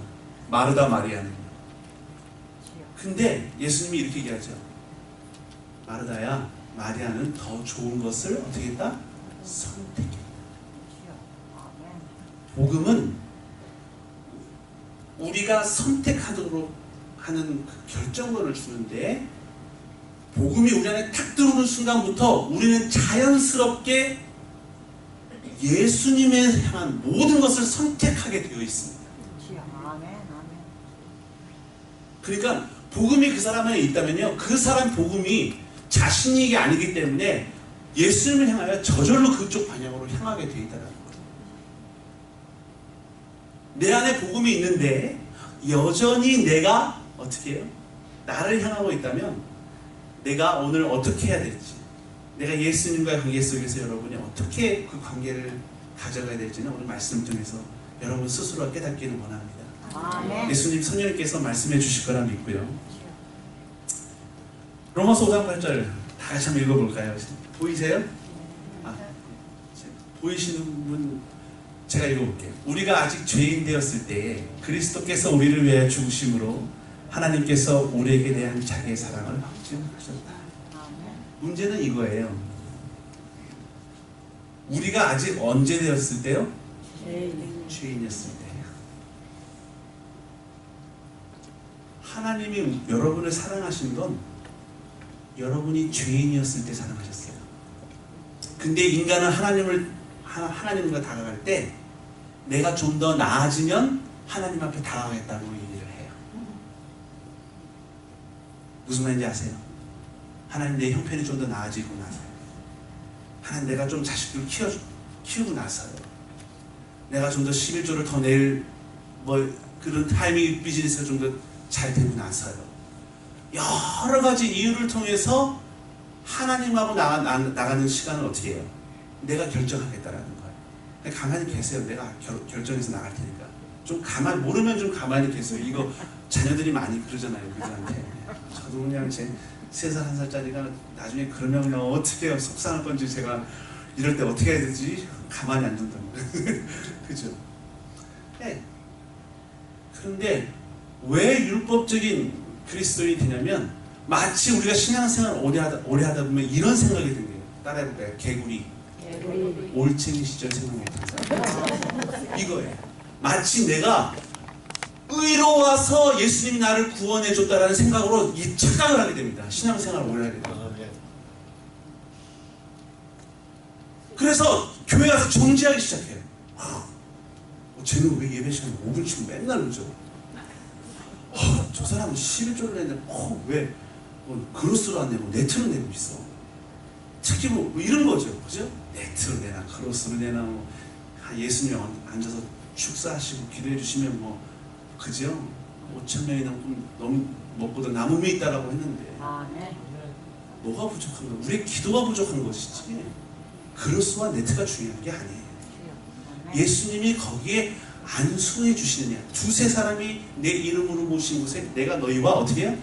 마르다 마리아는. 근데 예수님이 이렇게 얘기하죠. 마르다야, 마리아는 더 좋은 것을 어떻게 했다? 선택했다. 복음은 우리가 선택하도록 하는 그 결정권을 주는데, 복음이 우리 안에 탁 들어오는 순간부터 우리는 자연스럽게 예수님에 향한 모든 것을 선택하게 되어 있습니다. 그러니까 복음이 그 사람 안에 있다면요, 그 사람 복음이 자신이 아니기 때문에 예수님을 향하여 저절로 그쪽 방향으로 향하게 되어 있다는 거예요. 내 안에 복음이 있는데 여전히 내가 어떻게 해요? 나를 향하고 있다면 내가 오늘 어떻게 해야 될지, 내가 예수님과의 관계 속에서 여러분이 어떻게 그 관계를 가져가야 될지는 오늘 말씀을 통해서 여러분 스스로가 깨닫기를 원합니다. 아멘. 예수님 성령님께서 말씀해 주실 거라 믿고요. 로마서 5장 8절 다 같이 한번 읽어볼까요? 보이세요? 보이시는 분 제가 읽어볼게요. 우리가 아직 죄인 되었을 때에 그리스도께서 우리를 위하여 죽으심으로 하나님께서 우리에게 대한 자기의 사랑을 확증하셨다. 문제는 이거예요. 우리가 아직 언제 되었을 때요? 죄인이었을 때예요. 하나님이 여러분을 사랑하신 건 여러분이 죄인이었을 때 사랑하셨어요. 근데 인간은 하나님과 다가갈 때 내가 좀 더 나아지면 하나님 앞에 다가가겠다고 얘기를 해요. 무슨 말인지 아세요? 하나님, 내 형편이 좀 더 나아지고 나서요, 하나님, 내가 좀 자식들 키우고 나서요, 내가 좀 더 11조를 더 낼 그런 타이밍 비즈니스가 좀 더 잘 되고 나서요, 여러 가지 이유를 통해서 하나님하고 나가는 시간을 어떻게 해요? 내가 결정하겠다라는 거예요. 가만히 계세요. 내가 결정해서 나갈 테니까. 좀 가만히, 모르면 좀 가만히 계세요. 이거 자녀들이 많이 그러잖아요, 그들한테. 저도 그냥 제 3살, 1살짜리가 나중에 그러면 어떻게 해요? 속상할 건지, 제가 이럴 때 어떻게 해야 되지? 가만히 안 둔다는 거예요. 그죠? 네. 그런데 왜 율법적인 그리스도인이 되냐면, 마치 우리가 신앙생활 오래 하다 보면 이런 생각이 든 거예요. 따라해볼까요? 개구리. 올챙이 시절 생각 못한 사람. 이거예요. 마치 내가 의로워서 예수님이 나를 구원해줬다라는 생각으로 이 착각을 하게 됩니다. 신앙생활을 오래 하게 됩니다. 그래서 교회 가서 정지하기 시작해요. 쟤는 왜 예배 시간에 5분씩 맨날 늦어? 저 사람은 11조를 냈는데 왜 그로스로 안 내고 네트로 내고 있어? 특히 뭐 이런 거죠, 그죠? 네트로 내나 크로스로 내나 예수님 앉아서 축사하시고 기도해 주시면 그죠? 5,000명이 너무 먹고도 남음이 있다라고 했는데, 뭐가 부족한 거야? 우리의 기도가 부족한 것이지 크로스와 네트가 중요한 게 아니에요. 예수님이 거기에 안수해 주시느냐. 두세 사람이 내 이름으로 모신 곳에 내가 너희와 어떻게 해요?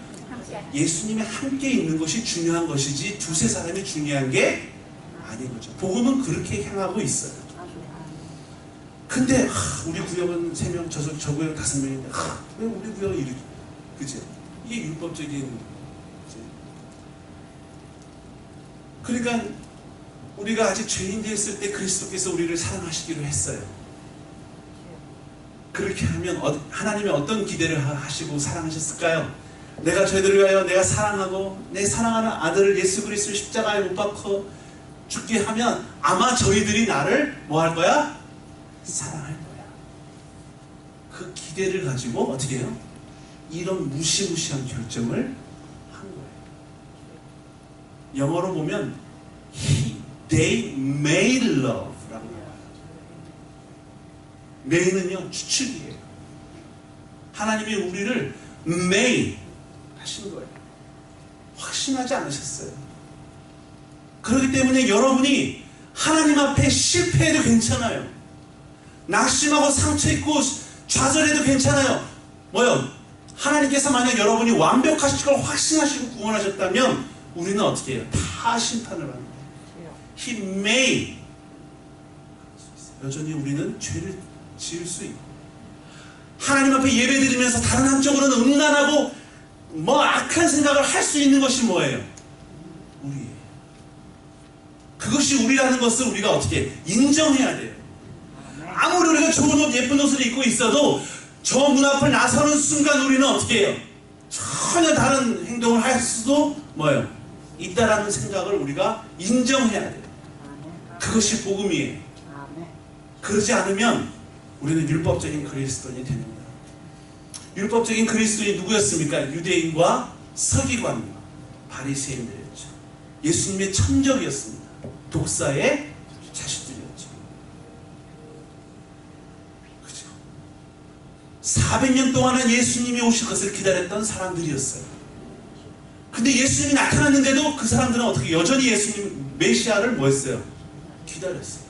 예수님이 함께 있는 것이 중요한 것이지 두세 사람이 중요한 게 아닌 거죠. 복음은 그렇게 향하고 있어요. 근데 우리 구역은 3명, 저 구역 5명인데 왜 우리 구역은 이렇게, 그죠? 이게 율법적인. 그러니까 우리가 아직 죄인 되었을 때 그리스도께서 우리를 사랑하시기로 했어요. 그렇게 하면 하나님이 어떤 기대를 하시고 사랑하셨을까요? 내가 저희들을 위하여 내가 사랑하고 내 사랑하는 아들을 예수 그리스도 십자가에 못 박혀 죽게 하면 아마 저희들이 나를 뭐 할 거야? 사랑할 거야. 그 기대를 가지고 어떻게 해요? 이런 무시무시한 결정을 한 거예요. 영어로 보면 they made love라고 해요. may는요 추측이에요. 하나님이 우리를 may 하신 거예요. 확신하지 않으셨어요. 그렇기 때문에 여러분이 하나님 앞에 실패해도 괜찮아요. 낙심하고 상처 입고 좌절해도 괜찮아요. 뭐요? 하나님께서 만약 여러분이 완벽하실 걸 확신하시고 구원하셨다면 우리는 어떻게 해요? 다 심판을 받는 거예요. He may. 여전히 우리는 죄를 지을 수 있고 하나님 앞에 예배드리면서 다른 한쪽으로는 음란하고 악한 생각을 할 수 있는 것이 뭐예요? 우리예요. 그것이 우리라는 것을 우리가 어떻게 인정해야 돼요. 아무리 우리가 좋은 옷, 예쁜 옷을 입고 있어도 저 문 앞을 나서는 순간 우리는 어떻게 해요? 전혀 다른 행동을 할 수도 있다라는 생각을 우리가 인정해야 돼요. 그것이 복음이에요. 그러지 않으면 우리는 율법적인 그리스도인이 됩니다. 율법적인 그리스도인이 누구였습니까? 유대인과 서기관과 바리새인들이었죠. 예수님의 천적이었습니다. 독사의 자식들이었죠. 그죠? 400년 동안은 예수님이 오실 것을 기다렸던 사람들이었어요. 근데 예수님이 나타났는데도 그 사람들은 어떻게 여전히 예수님 메시아를 뭐했어요? 기다렸어요.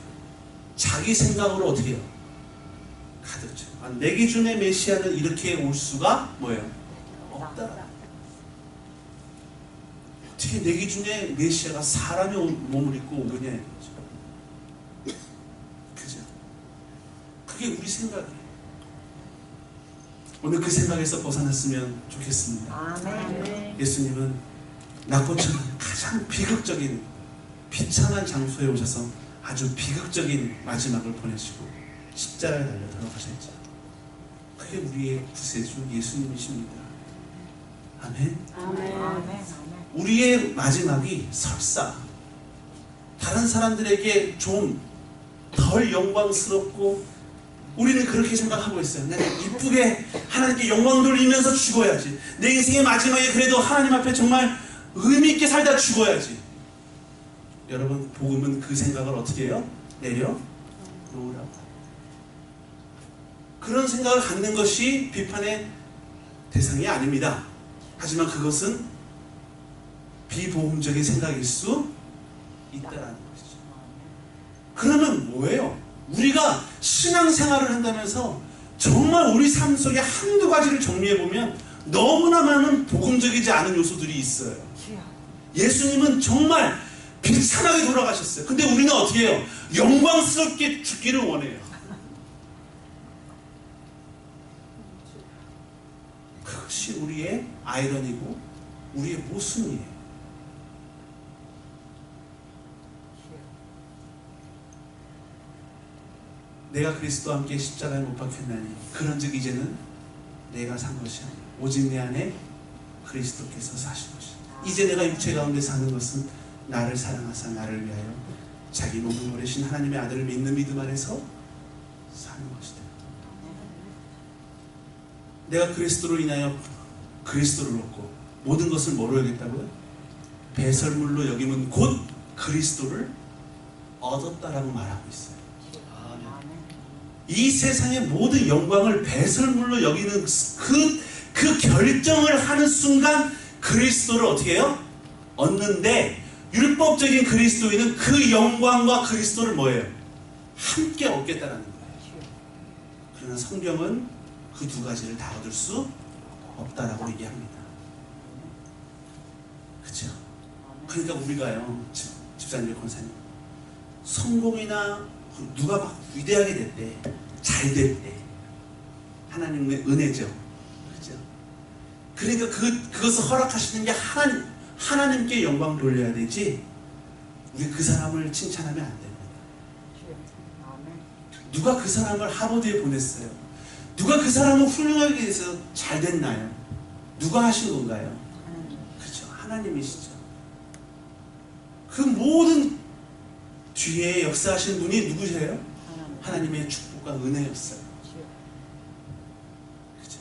자기 생각으로 어떻게 해요? 가득죠. 내 기준의 메시아는 이렇게 올 수가 없다. 어떻게 내 기준의 메시아가 사람의 몸을 입고 오느냐 이거죠. 그죠? 그게 우리 생각이에요. 오늘 그 생각에서 벗어났으면 좋겠습니다. 아멘. 예수님은 낙고처럼 가장 비극적인 비참한 장소에 오셔서 아주 비극적인 마지막을 보내시고 십자가에 달려 돌아가셨죠. 그게 우리의 구세주 예수님이십니다. 아멘. 아멘. 우리의 마지막이 설사 다른 사람들에게 좀 덜 영광스럽고 우리는 그렇게 생각하고 있어요. 내가 이쁘게 하나님께 영광 돌리면서 죽어야지. 내 인생의 마지막에 그래도 하나님 앞에 정말 의미 있게 살다 죽어야지. 여러분, 복음은 그 생각을 어떻게 해요? 내려놓으라고. 그런 생각을 갖는 것이 비판의 대상이 아닙니다. 하지만 그것은 비복음적인 생각일 수 있다는 것이죠. 그러면 뭐예요? 우리가 신앙생활을 한다면서 정말 우리 삶 속에 한두 가지를 정리해보면 너무나 많은 복음적이지 않은 요소들이 있어요. 예수님은 정말 비참하게 돌아가셨어요. 근데 우리는 어떻게 해요? 영광스럽게 죽기를 원해요. 그것이 우리의 아이러니고 우리의 모순이에요. 내가 그리스도와 함께 십자가에 못 박혔나니 그런즉 이제는 내가 산 것이 아니라 오직 내 안에 그리스도께서 사신 것이다. 이제 내가 육체 가운데 사는 것은 나를 사랑하사 나를 위하여 자기 몸을 버리신 하나님의 아들을 믿는 믿음 안에서 사는 것이다. 내가 그리스도로 인하여 그리스도를 얻고 모든 것을 뭐로 여겼다고요? 배설물로 여김은 곧 그리스도를 얻었다라고 말하고 있어요. 이 세상의 모든 영광을 배설물로 여기는 그 결정을 하는 순간 그리스도를 어떻게 해요? 얻는데 율법적인 그리스도인은 그 영광과 그리스도를 뭐예요? 함께 얻겠다는 거예요. 그러나 성경은 그 두 가지를 다 얻을 수 없다라고 얘기합니다. 그렇죠? 그러니까 우리가요, 집사님, 권사님, 성공이나 누가 막 위대하게 됐대, 잘 됐대, 하나님의 은혜죠. 그렇죠? 그러니까 그것을 허락하시는 게 하나님께 영광 돌려야 되지, 우리 그 사람을 칭찬하면 안 됩니다. 누가 그 사람을 하버드에 보냈어요? 누가 그 사람을 훌륭하게 해서 잘 됐나요? 누가 하신 건가요? 그렇죠. 하나님이시죠. 그 모든 뒤에 역사하신 분이 누구세요? 하나님의 축복과 은혜였어요. 그렇죠.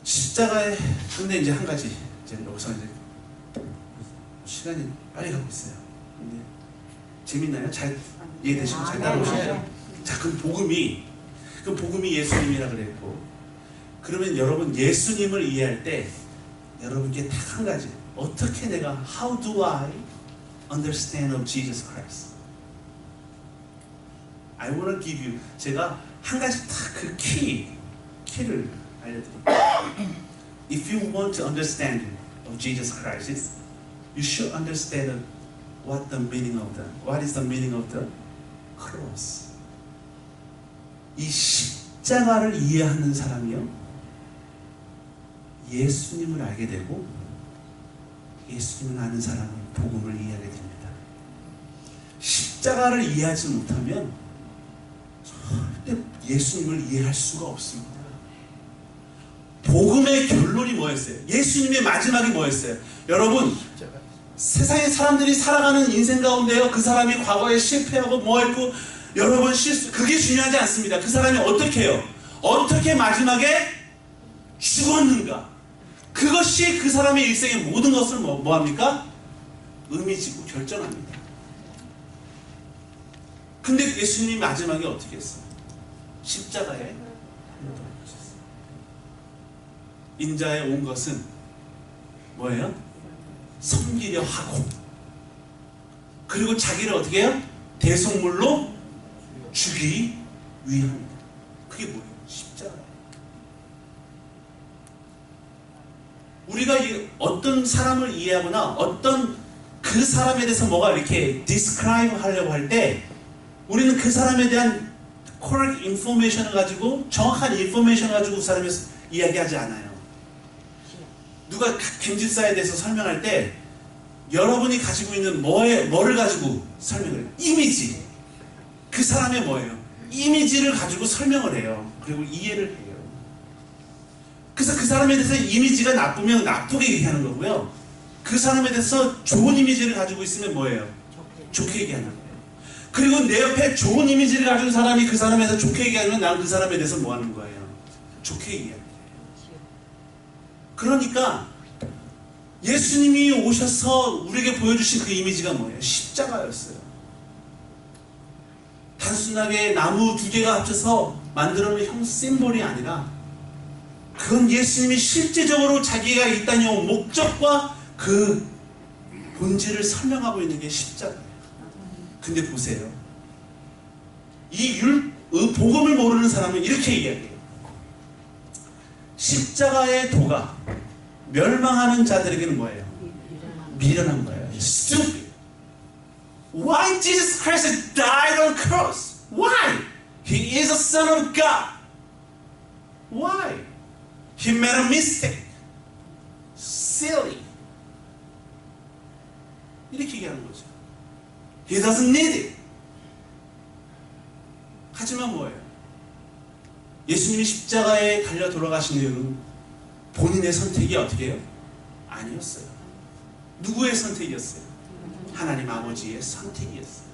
십자가에, 근데 이제 한 가지, 이제 여기서 이제 시간이 빨리 가고 있어요. 근데 재밌나요? 잘 이해되시고 잘 따라오시죠? 자, 그럼 복음이 예수님이라 그랬고, 그러면 여러분 예수님을 이해할 때 여러분께 딱 한 가지, 어떻게 내가 How do I understand of Jesus Christ? I want to give you, 제가 한 가지 딱 그 키를 알려드릴게요. If you want to understand of Jesus Christ, you should understand what is the meaning of the cross. 이 십자가를 이해하는 사람이요, 예수님을 알게 되고, 예수님을 아는 사람은 복음을 이해하게 됩니다. 십자가를 이해하지 못하면 절대 예수님을 이해할 수가 없습니다. 복음의 결론이 뭐였어요? 예수님의 마지막이 뭐였어요? 여러분, 세상에 사람들이 살아가는 인생 가운데요, 그 사람이 과거에 실패하고 뭐했고, 여러분 그게 중요하지 않습니다. 그 사람이 어떻게 해요? 어떻게 마지막에 죽었는가? 그것이 그 사람의 일생의 모든 것을 뭐합니까? 의미짓고 결정합니다. 근데 예수님이 마지막에 어떻게 했어요? 십자가에 달려 돌아가셨어요. 인자에 온 것은 뭐예요? 섬기려 하고, 그리고 자기를 어떻게 해요? 대속물로 주기 위함입니다. 그게 뭐예요? 십자가예요. 우리가 어떤 사람을 이해하거나 어떤 그 사람에 대해서 뭐가 이렇게 describe 하려고 할 때, 우리는 그 사람에 대한 correct information을 가지고, 정확한 information을 가지고 그 사람을 이야기하지 않아요. 누가 김집사에 대해서 설명할 때 여러분이 가지고 있는 뭐를 가지고 설명을 해요? 이미지. 그 사람의 뭐예요? 이미지를 가지고 설명을 해요. 그리고 이해를 해요. 그래서 그 사람에 대해서 이미지가 나쁘면 나쁘게 얘기하는 거고요, 그 사람에 대해서 좋은 이미지를 가지고 있으면 뭐예요? 좋게 얘기하는 거예요. 그리고 내 옆에 좋은 이미지를 가진 사람이 그 사람에 대해서 좋게 얘기하면 나는 그 사람에 대해서 뭐 하는 거예요? 좋게 얘기하는 거예요. 그러니까 예수님이 오셔서 우리에게 보여주신 그 이미지가 뭐예요? 십자가였어요. 단순하게 나무 두 개가 합쳐서 만들어놓은 심볼이 아니라, 그건 예수님이 실제적으로 자기가 이 땅에 온 목적과 그 본질을 설명하고 있는 게 십자가예요. 근데 보세요, 이 복음을 모르는 사람은 이렇게 이야기해요. 십자가의 도가 멸망하는 자들에게는 뭐예요? 미련한 거예요. Stupid. Why Jesus Christ died on cross? Why? He is a son of God. Why? He made a mistake. Silly. 이렇게 얘기하는 거죠. He doesn't need it. 하지만 뭐예요? 예수님이 십자가에 달려 돌아가신 이유는 본인의 선택이 어떻게 해요? 아니었어요. 누구의 선택이었어요? 하나님 아버지의 선택이었어요.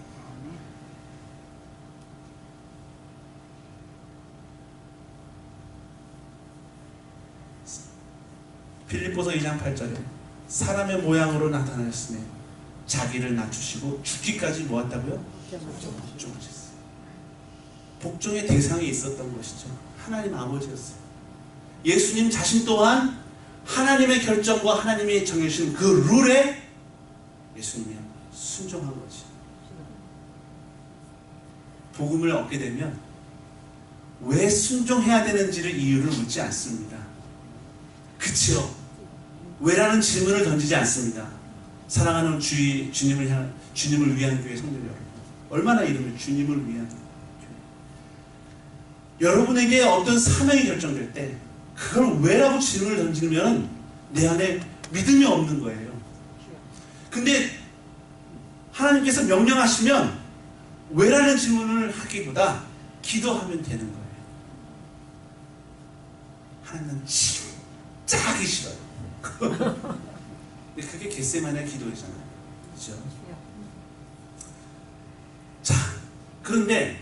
빌립보서 2장 8절에 사람의 모양으로 나타나셨으며 자기를 낮추시고 죽기까지 모았다고요? 복종하셨어요. 복종의 대상이 있었던 것이죠. 하나님 아버지였어요. 예수님 자신 또한 하나님의 결정과 하나님이 정해주신 그 룰에 예수님이 순종한 거죠. 복음을 얻게 되면 왜 순종해야 되는지를 이유를 묻지 않습니다. 그치요? 왜라는 질문을 던지지 않습니다. 사랑하는 주님을 위한 교회 성도 여러분, 얼마나 이름을 주님을 위한 교회. 여러분에게 어떤 사명이 결정될 때 그걸 왜라고 질문을 던지면 내 안에 믿음이 없는 거예요. 근데 하나님께서 명령하시면 왜라는 질문을 하기보다 기도하면 되는 거예요. 하나님은 진짜 하기 싫어요. 근데 그게 겟세마네 기도이잖아요. 그렇죠? 자, 그런데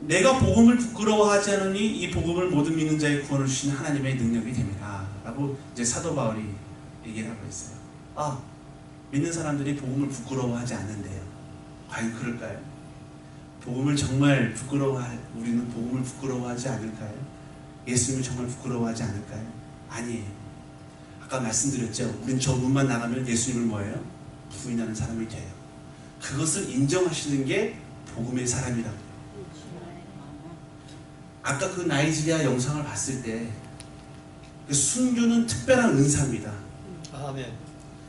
내가 복음을 부끄러워하지 않으니 이 복음을 모든 믿는 자의 구원을 주시는 하나님의 능력이 됩니다. 라고 이제 사도 바울이 얘기를 하고 있어요. 아, 믿는 사람들이 복음을 부끄러워하지 않는데요. 과연 그럴까요? 우리는 복음을 부끄러워하지 않을까요? 예수님을 정말 부끄러워하지 않을까요? 아니에요. 아까 말씀드렸죠. 우린 저 문만 나가면 예수님을 뭐예요? 부인하는 사람이 돼요. 그것을 인정하시는 게 복음의 사람이라고요. 아까 그 나이지리아 영상을 봤을 때 순교는 특별한 은사입니다. 아멘.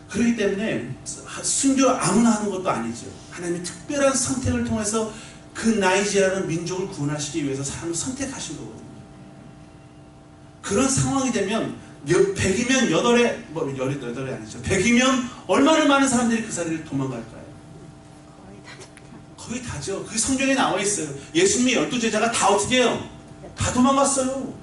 그렇기 때문에 순교 아무나 하는 것도 아니죠. 하나님이 특별한 선택을 통해서 그 나이지리아라는 민족을 구원하시기 위해서 사람을 선택하신 거거든요. 그런 상황이 되면 100이면 8에 아니죠. 100이면 얼마나 많은 사람들이 그 자리를 도망갈까요? 거의 다죠. 그 성경에 나와 있어요. 예수님의 12제자가 다 어떻게 해요? 다 도망갔어요.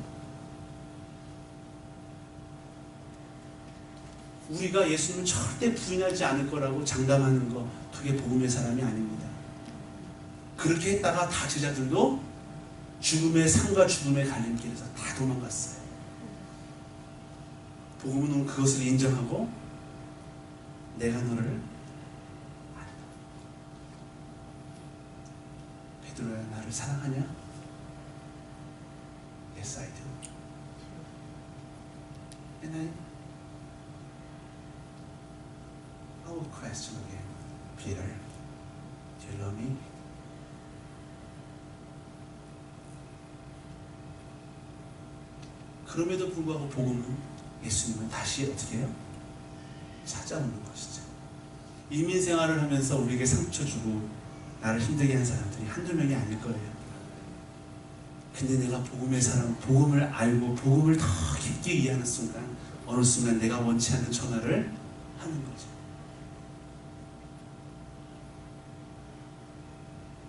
우리가 예수님은 절대 부인하지 않을 거라고 장담하는 거, 그게 복음의 사람이 아닙니다. 그렇게 했다가 다 제자들도 죽음의 삶과 죽음의 갈림길에서 다 도망갔어요. 복음은 그것을 인정하고 내가 너를 안다. 베드로야, 나를 사랑하냐? Yes, I do. And I will question again. Peter, do you love me? 그럼에도 불구하고 복음은 예수님은 다시 어떻게 해요? 찾아오는 것이죠. 이민 생활을 하면서 우리에게 상처 주고 나를 힘들게 한 사람들이 한두 명이 아닐 거예요. 근데 내가 복음의 사람, 복음을 알고 복음을 더 깊게 이해하는 순간, 어느 순간 내가 원치 않는 전화를 하는 거죠.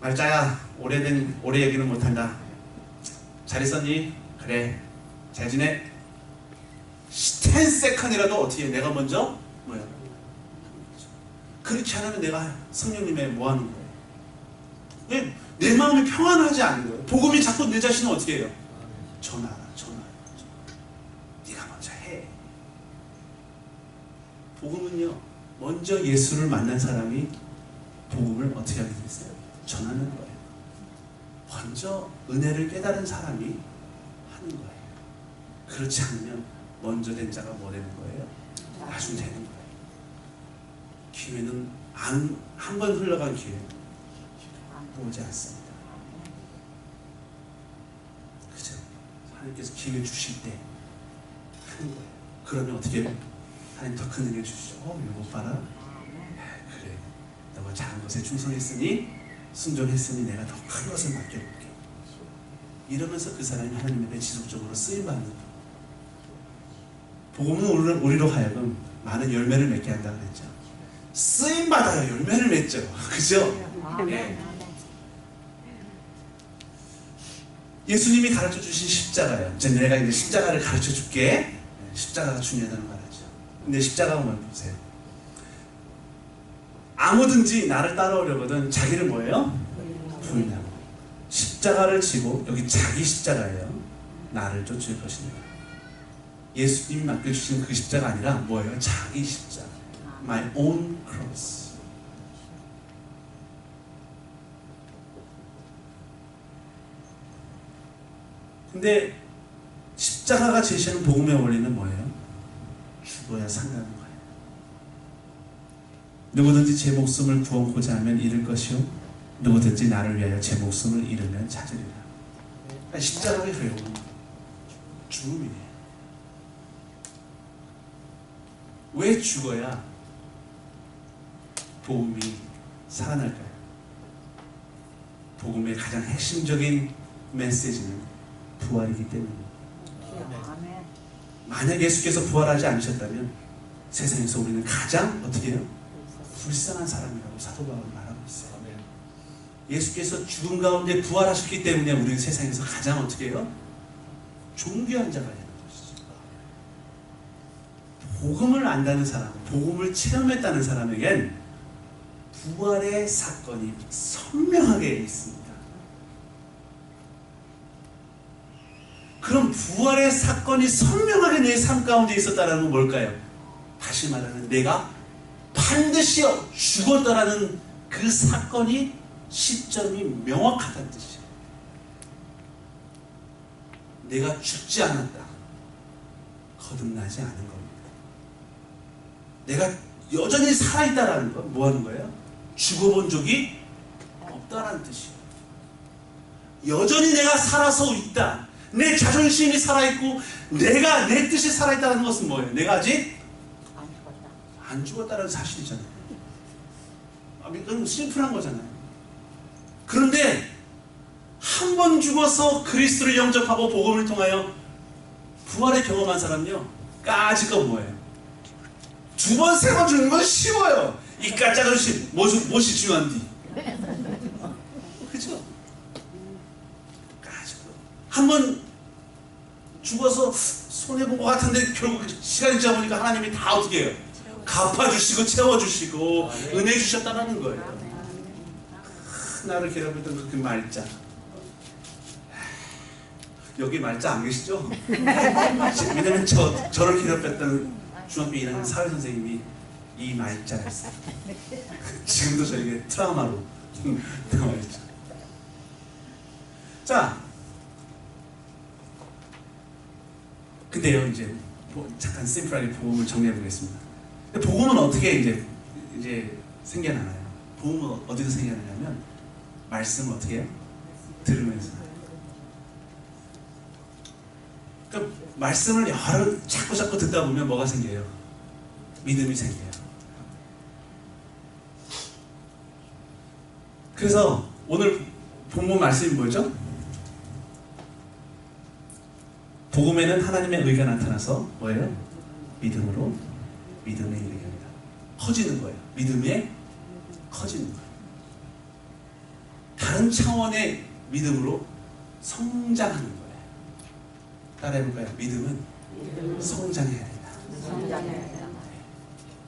말자야, 오래 얘기는 못한다. 잘 있었니? 그래, 잘 지내? 10세컨이라도 어떻게 해? 내가 먼저 뭐야? 그렇게 안 하면 내가 성령님의 뭐 하는 거예요? 왜? 내 마음이 평안하지 않는 거예요. 복음이 자꾸 내 자신을 어떻게 해요? 전하라. 네가 먼저 해. 복음은요, 먼저 예수를 만난 사람이 복음을 어떻게 하게 됐어요? 전하는 거예요. 먼저 은혜를 깨달은 사람이 하는 거예요. 그렇지 않으면 먼저 된 자가 뭐 되는 거예요? 나중 되는 거예요. 기회는 한 번 흘러간 기회는 오지 않습니다. 그죠? 하나님께서 기회 주실 때 하는 거예요. 그러면 어떻게 해요? 하나님 더 큰 은혜 주시죠. 이거 못 봐라? 그래, 너가 작은 것에 충성했으니, 순종했으니 내가 더 큰 것을 맡겨볼게. 이러면서 그 사람이 하나님에게 지속적으로 쓰임받는 거예요. 복음은 우리로 하여금 많은 열매를 맺게 한다고 그랬죠. 쓰임받아요. 열매를 맺죠. 그죠? 네. 예수님이 가르쳐 주신 십자가요. 이제 내가 이제 십자가를 가르쳐 줄게. 십자가가 중요하다는 말이죠. 근데 십자가가 뭔지 보세요. 아무든지 나를 따라오려거든 자기를 뭐예요? 부인하고. 십자가를 지고, 여기 자기 십자가예요. 나를 쫓을 것이니라. 예수님이 맡겨주신 그 십자가 아니라 뭐예요? 자기 십자가. My own cross. 근데 십자가가 제시하는 복음의 원리는 뭐예요? 죽어야 산다는 거예요. 누구든지 제 목숨을 구원고자 하면 잃을 것이요, 누구든지 나를 위하여 제 목숨을 잃으면 찾으리라. 그러니까 십자가의 회복은 죽음이에요. 왜 죽어야 복음이 살아날까요? 복음의 가장 핵심적인 메시지는 부활이기 때문입니다. 만약 예수께서 부활하지 않으셨다면 세상에서 우리는 가장 어떻게 해요? 불쌍한 사람이라고 사도 바울은 말하고 있어요. 예수께서 죽음 가운데 부활하셨기 때문에 우리는 세상에서 가장 어떻게 해요? 존귀한 자가 되는 것이죠. 복음을 안다는 사람, 복음을 체험했다는 사람에겐 부활의 사건이 선명하게 있습니다. 그럼 부활의 사건이 선명하게 내 삶 가운데 있었다는 건 뭘까요? 다시 말하면 내가 반드시 죽었다라는 그 사건이 시점이 명확하다는 뜻이에요. 내가 죽지 않았다. 거듭나지 않은 겁니다. 내가 여전히 살아있다라는 건 뭐 하는 거예요? 죽어본 적이 없다라는 뜻이에요. 여전히 내가 살아서 있다. 내 자존심이 살아있고 내가 내 뜻이 살아있다는 것은 뭐예요? 내가 아직 안 죽었다는 사실이잖아요. 그럼 심플한 거잖아요. 그런데 한 번 죽어서 그리스도를 영접하고 복음을 통하여 부활을 경험한 사람요 까짓 건 뭐예요? 두 번, 세 번 죽는 건 쉬워요. 이 까짜것이 무엇이 중요한디? 그죠? 까짓 거. 한 번 죽어서 손해본 것 같은데 결국 시간이 지나보니까 하나님이 다 어떻게 해요? 갚아주시고 채워주시고 은혜 주셨다는 거예요. 나를 괴롭혔던 그 말자. 여기 말자 안 계시죠? 왜냐면 저를 괴롭혔던 중학교 1학년 사회선생님이 이 말자였어요. 지금도 저에게 트라우마로 남아있죠. 자, 근데요 이제 잠깐 심플하게 복음을 정리해 보겠습니다. 복음은 어떻게 이제 생겨나나요? 복음은 어디서 생겨나냐면 말씀을 어떻게 해요? 들으면서. 그러니까 말씀을 여러 자꾸 듣다 보면 뭐가 생겨요? 믿음이 생겨요. 그래서 오늘 본문 말씀이 뭐죠? 복음에는 하나님의 의가 나타나서 뭐예요? 믿음으로 믿음에 이르게 합니다. 커지는 거예요. 믿음에 커지는 거예요. 다른 차원의 믿음으로 성장하는 거예요. 따라해볼까요? 믿음은 성장해야 된다.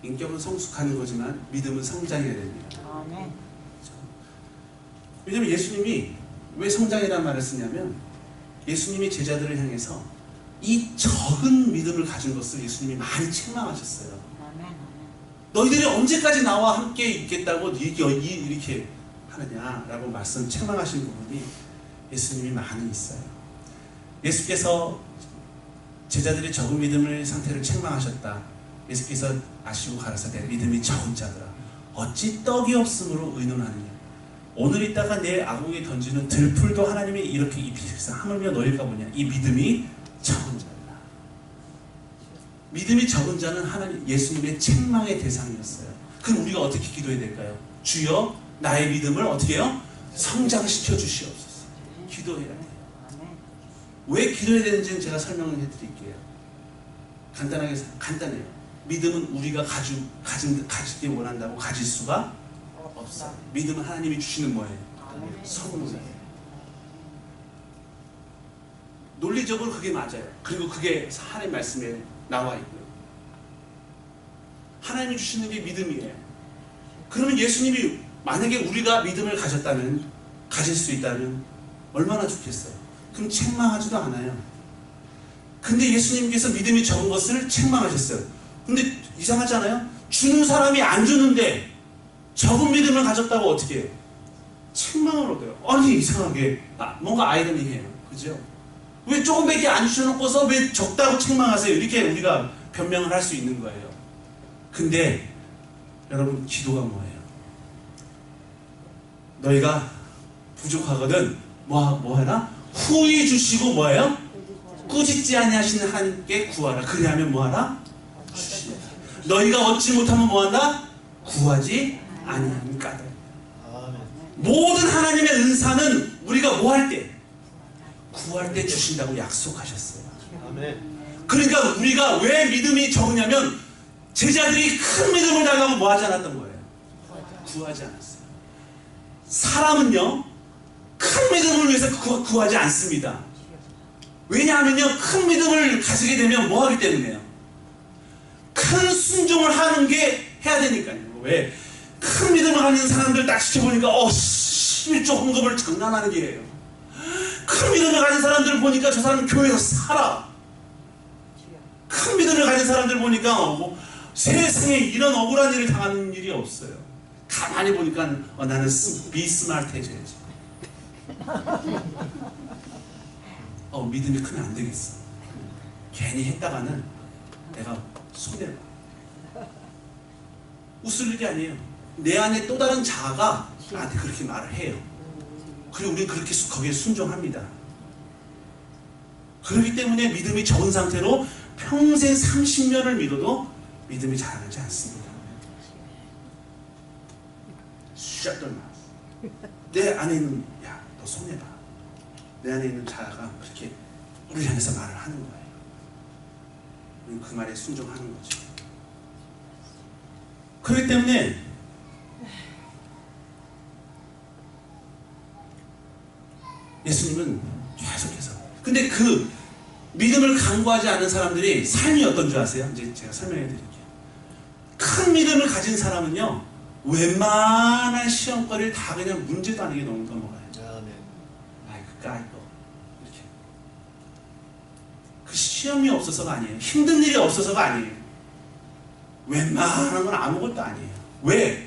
인격은 성숙하는 거지만 믿음은 성장해야 됩니다. 왜냐하면 예수님이 왜 성장이라는 말을 쓰냐면 예수님이 제자들을 향해서 이 적은 믿음을 가진 것을 예수님이 많이 책망하셨어요. 너희들이 언제까지 나와 함께 있겠다고 이렇게 하느냐라고 책망하신 부분이 예수님이 많이 있어요. 예수께서 제자들이 적은 믿음의 상태를 책망하셨다. 예수께서 아시고 가라사대 믿음이 적은 자들아 어찌 떡이 없으므로 의논하느냐. 오늘 있다가 내일 아궁이에 던지는 들풀도 하나님이 이렇게 입히시사 하물며 너희가 뭐냐 이 믿음이 적은 자다. 믿음이 적은 자는 하나님 예수님의 책망의 대상이었어요. 그럼 우리가 어떻게 기도해야 될까요? 주여 나의 믿음을 어떻게 해요? 성장시켜 주시옵소서. 기도해야 돼요. 왜 기도해야 되는지는 제가 설명을 해드릴게요. 간단해요. 믿음은 우리가 가지기 원한다고 가질 수가 없어요. 믿음은 하나님이 주시는 뭐예요? 선물이에요. 논리적으로 그게 맞아요. 그리고 그게 하나님 말씀에 나와 있고요. 하나님이 주시는 게 믿음이에요. 그러면 예수님이 만약에 우리가 믿음을 가질 수 있다면 얼마나 좋겠어요. 그럼 책망하지도 않아요. 근데 예수님께서 믿음이 적은 것을 책망하셨어요. 근데 이상하지 않아요? 주는 사람이 안 주는데 적은 믿음을 가졌다고 어떻게 해요? 책망을 얻어요. 아니 이상하게 뭔가 아이러니해요. 그죠? 왜 조금밖에 안 주셔놓고서 왜 적다고 책망하세요? 이렇게 우리가 변명을 할 수 있는 거예요. 근데 여러분 기도가 뭐예요? 너희가 부족하거든 뭐하라? 후히 주시고 뭐예요? 꾸짖지 아니하시는 하나님께 구하라. 그리하면 뭐하라? 주시라. 너희가 얻지 못하면 뭐한다? 구하지 아니하면 까닭. 모든 하나님의 은사는 우리가 뭐할 때? 구할 때 주신다고 약속하셨어요. 그러니까 우리가 왜 믿음이 적으냐면 제자들이 큰 믿음을 달라고 뭐 하지 않았던 거예요? 구하지 않았어요. 사람은요 큰 믿음을 위해서 구하지 않습니다. 왜냐하면요 큰 믿음을 가지게 되면 뭐 하기 때문에요? 큰 순종을 하는 게 해야 되니까요. 왜? 큰 믿음을 가진 사람들 딱 지켜보니까 11조 헌금을 장난하는 게예요. 큰 믿음을 가진 사람들을 보니까 저 사람은 교회에서 살아. 큰 믿음을 가진 사람들 보니까 세상에 이런 억울한 일을 당하는 일이 없어요. 가만히 보니까 나는 비스마트해져야지. 믿음이 크면 안 되겠어. 괜히 했다가는 내가 손해봐. 웃을 일이 아니에요. 내 안에 또 다른 자아가 나한테 그렇게 말을 해요. 그리고 우리는 그렇게 거기에 순종합니다. 그렇기 때문에 믿음이 적은 상태로 평생 30년을 믿어도 믿음이 자라나지 않습니다. 내 안에 있는 너 손해봐. 내 안에 있는 자아가 그렇게 우리를 향해서 말을 하는 거예요. 우리는 그 말에 순종하는 거죠. 그렇기 때문에 예수님은 계속해서 근데 그 믿음을 강구하지 않은 사람들이 삶이 어떤 줄 아세요? 이제 제가 설명해 드릴게요. 큰 믿음을 가진 사람은요 웬만한 시험거리를 다 그냥 문제도 아니게 넘어가요. 이렇게 그 시험이 없어서가 아니에요. 힘든 일이 없어서가 아니에요. 웬만한 건 아무것도 아니에요. 왜?